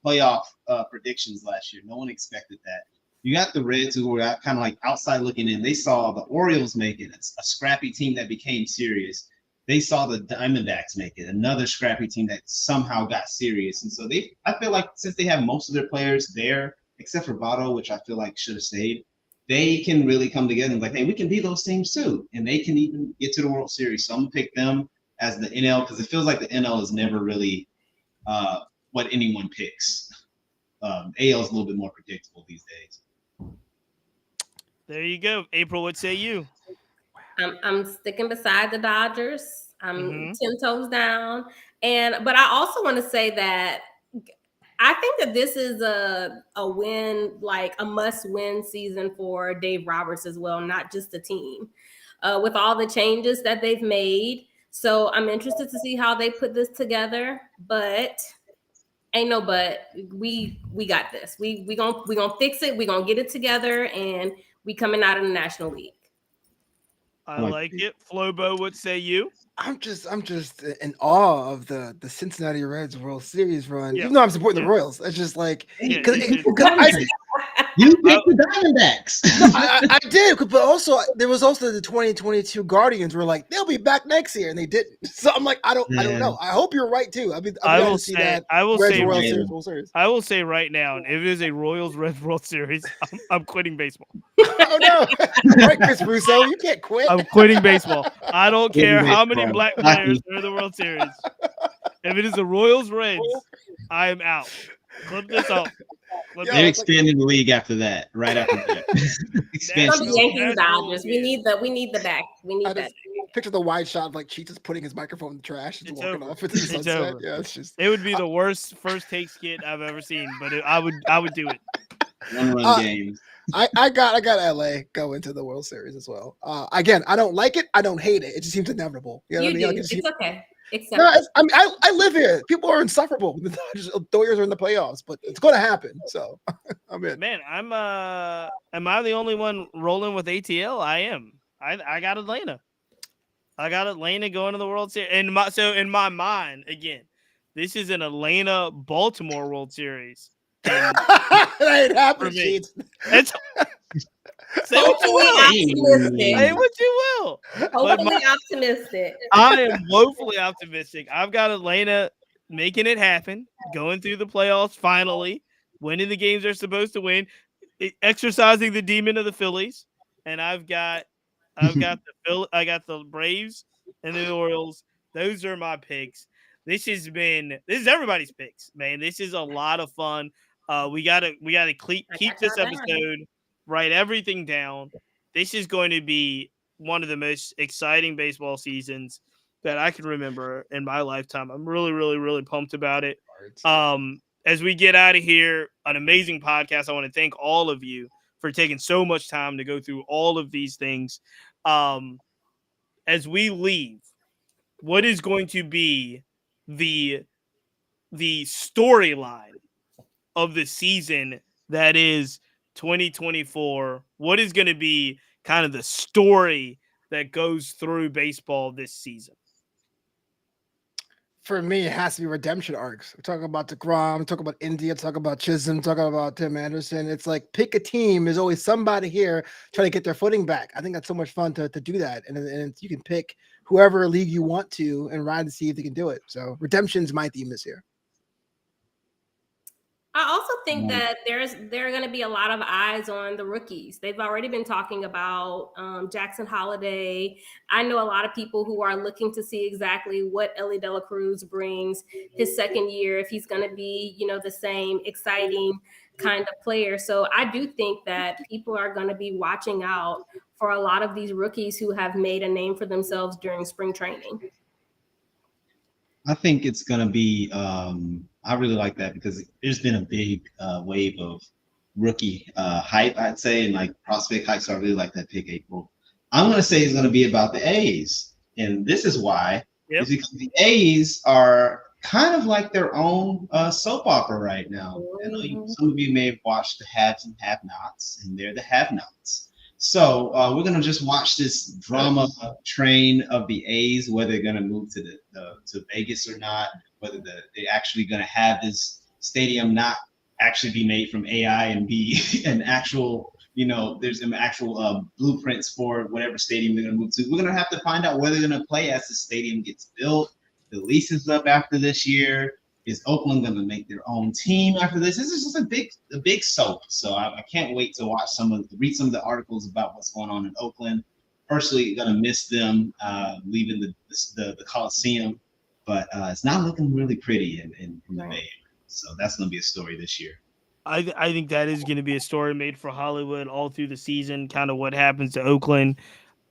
Speaker 3: playoff predictions last year. No one expected that. You got the Reds, who were kind of like outside looking in. They saw the Orioles make it, it's a scrappy team that became serious. They saw the Diamondbacks make it, another scrappy team that somehow got serious. And so I feel like since they have most of their players there, except for Votto, which I feel like should have stayed, they can really come together and be like, hey, we can beat those teams too. And they can even get to the World Series. So I'm going to pick them as the NL, because it feels like the NL is never really what anyone picks. AL is a little bit more predictable these days.
Speaker 1: There you go. April, what say you?
Speaker 4: I'm sticking beside the Dodgers. I'm 10 toes down. But I also want to say that I think that this is a win, like a must-win season for Dave Roberts as well, not just the team. With all the changes that they've made. So I'm interested to see how they put this together. But ain't no but. We got this. We gonna fix it. We gonna get it together, and we coming out of the National League.
Speaker 1: I like it. Flobo, what say you?
Speaker 2: I'm just in awe of the Cincinnati Reds World Series run.
Speaker 1: Yeah.
Speaker 2: Even though I'm supporting the Royals, it's just like
Speaker 3: You picked the Diamondbacks.
Speaker 2: No, I did, but also there was also the 2022 Guardians were like they'll be back next year, and they didn't. So I'm like, I don't know. I hope you're right too.
Speaker 1: I will say right now, and if it is a Royals Red World Series, I'm quitting baseball.
Speaker 2: Oh no, right, Chris Russo, you can't quit.
Speaker 1: I'm quitting baseball. I don't care how many black players are in the World Series. If it is the Royals Reds, I am out. Clip this up.
Speaker 3: They're expanding the league after that. Right after that, expansion.
Speaker 4: Yankees, Dodgers. We need the back. We need that.
Speaker 2: Picture the wide shot of like Cheetah's putting his microphone in the trash and walking off into the sunset. Yeah, it's just.
Speaker 1: It would be the worst first take skit I've ever seen, but I would do it.
Speaker 3: One-run games.
Speaker 2: I got LA go into the World Series as well. Again, I don't like it. I don't hate it. It just seems inevitable. You know what I mean? Like,
Speaker 4: it's okay.
Speaker 2: I live here. People are insufferable. The Dodgers are in the playoffs, but it's going to happen. So I'm in.
Speaker 1: Man, am I the only one rolling with ATL? I am. I got Atlanta. I got Atlanta going to the World Series. So in my mind, again, this is an Atlanta-Baltimore World Series.
Speaker 2: That ain't happening.
Speaker 1: Say what you will. Say what you will.
Speaker 4: Hopefully optimistic.
Speaker 1: I am woefully optimistic. I've got Atlanta making it happen, going through the playoffs finally, winning the games they're supposed to win, exercising the demon of the Phillies, and I've got the Braves and the Orioles. Those are my picks. This is everybody's picks, man. This is a lot of fun. We gotta keep this episode, write everything down. This is going to be one of the most exciting baseball seasons that I can remember in my lifetime. I'm really, really, really pumped about it. As we get out of here, an amazing podcast. I want to thank all of you for taking so much time to go through all of these things. As we leave, what is going to be the storyline of the season that is 2024? What is going to be kind of the story that goes through baseball this season?
Speaker 2: for me, it has to be redemption arcs. We're talking about DeGrom, talking about India, talking about Chisholm, talking about Tim Anderson. It's like pick a team. There's always somebody here trying to get their footing back. I think that's so much fun to do that. And you can pick whoever league you want to and ride to see if they can do it. So redemption's my theme this year.
Speaker 4: I also think that there are going to be a lot of eyes on the rookies. They've already been talking about Jackson Holiday. I know a lot of people who are looking to see exactly what Ellie De La Cruz brings his second year, if he's going to be, the same exciting kind of player. So I do think that people are going to be watching out for a lot of these rookies who have made a name for themselves during spring training.
Speaker 3: I think it's going to be, I really like that because there's been a big wave of rookie hype, I'd say, and like prospect hype. So I really like that pick, April. I'm going to say it's going to be about the A's. And this is why. Yep. Is because the A's are kind of like their own soap opera right now. I know some of you may have watched the Haves and Have-Nots, and they're the Have-Nots. So we're gonna just watch this drama train of the A's, whether they're gonna move to Vegas or not, whether they're actually gonna have this stadium not actually be made from AI and be an actual, there's some actual blueprints for whatever stadium they're gonna move to. We're gonna have to find out where they're gonna play as the stadium gets built. The lease is up after this year. Is Oakland going to make their own team after this? This is just a big soap. So I can't wait to read some of the articles about what's going on in Oakland. Personally, going to miss them leaving the Coliseum, but it's not looking really pretty in the Bay Area. So that's going to be a story this year.
Speaker 1: I think that is going to be a story made for Hollywood all through the season, kind of what happens to Oakland.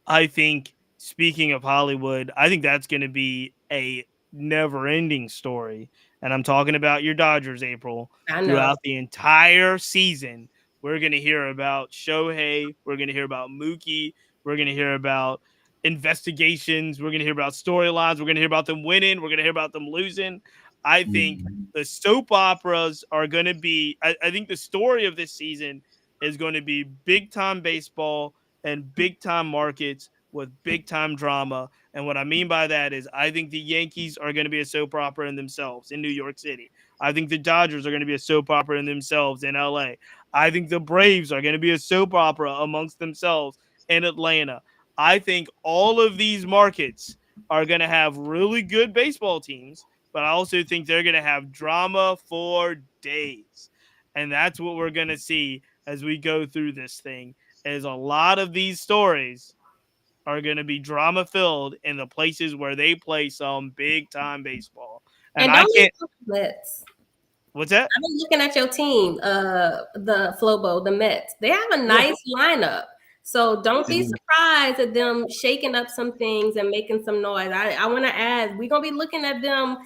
Speaker 1: I think, speaking of Hollywood, I think that's going to be a never-ending story. And I'm talking about your Dodgers, April. Throughout the entire season, we're going to hear about Shohei. We're going to hear about Mookie. We're going to hear about investigations. We're going to hear about storylines. We're going to hear about them winning. We're going to hear about them losing. I think the soap operas are going to be – I think the story of this season is going to be big-time baseball and big-time markets with big-time drama. And what I mean by that is I think the Yankees are going to be a soap opera in themselves in New York City. I think the Dodgers are going to be a soap opera in themselves in LA. I think the Braves are going to be a soap opera amongst themselves in Atlanta. I think all of these markets are going to have really good baseball teams, but I also think they're going to have drama for days. And that's what we're going to see as we go through this thing, is a lot of these stories are going to be drama filled in the places where they play some big time baseball. And I can't. What's that?
Speaker 4: I've been looking at your team, the Flobo, the Mets. They have a nice lineup. So don't be surprised at them shaking up some things and making some noise. I want to add, we're going to be looking at them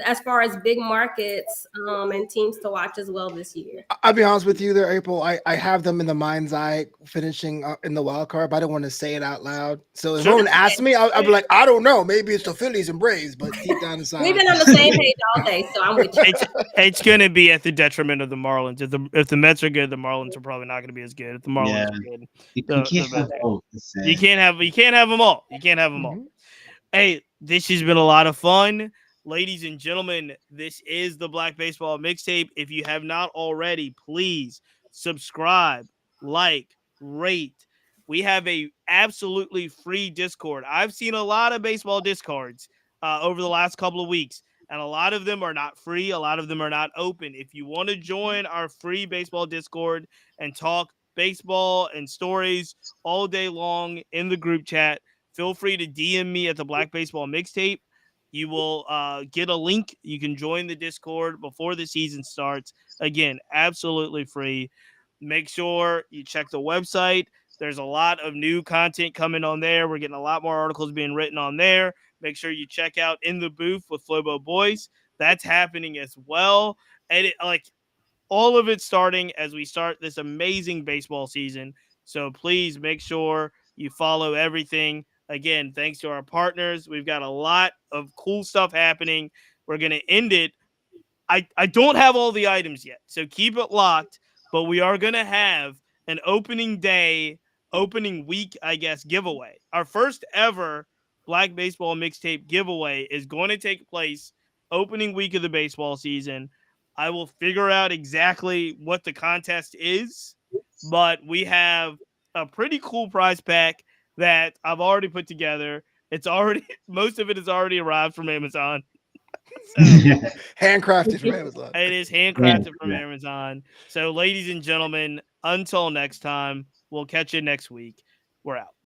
Speaker 4: as far as big markets and teams to watch as well this year.
Speaker 2: I'll be honest with you there, April. I have them in the mind's eye finishing in the wild card, but I don't want to say it out loud. So if someone asks me, I'll be like, I don't know. Maybe it's the Phillies and Braves, but deep down inside.
Speaker 4: We've been on the same page all day, so I'm with you.
Speaker 1: It's going to be at the detriment of the Marlins. If the Mets are good, the Marlins are probably not going to be as good. If the Marlins are good, you can't have them all. You can't have them all. Hey, this has been a lot of fun. Ladies and gentlemen, this is the Black Baseball Mixtape. If you have not already, please subscribe, like, rate. We have a absolutely free Discord. I've seen a lot of baseball Discords over the last couple of weeks, and a lot of them are not free. A lot of them are not open. If you want to join our free baseball Discord and talk baseball and stories all day long in the group chat, feel free to DM me at the Black Baseball Mixtape. You will get a link. You can join the Discord before the season starts. Again, absolutely free. Make sure you check the website. There's a lot of new content coming on there. We're getting a lot more articles being written on there. Make sure you check out In the Booth with Flobo Boys. That's happening as well. And all of it starting as we start this amazing baseball season. So please make sure you follow everything. Again, thanks to our partners, we've got a lot of cool stuff happening. We're going to end it. I don't have all the items yet, so keep it locked. But we are going to have an opening week, I guess, giveaway. Our first ever Black Baseball Mixtape giveaway is going to take place opening week of the baseball season. I will figure out exactly what the contest is, but we have a pretty cool prize pack that I've already put together. It's already most of it has already arrived from Amazon. So
Speaker 2: handcrafted from Amazon.
Speaker 1: it is handcrafted from Amazon. So, ladies and gentlemen, until next time, we'll catch you next week. We're out.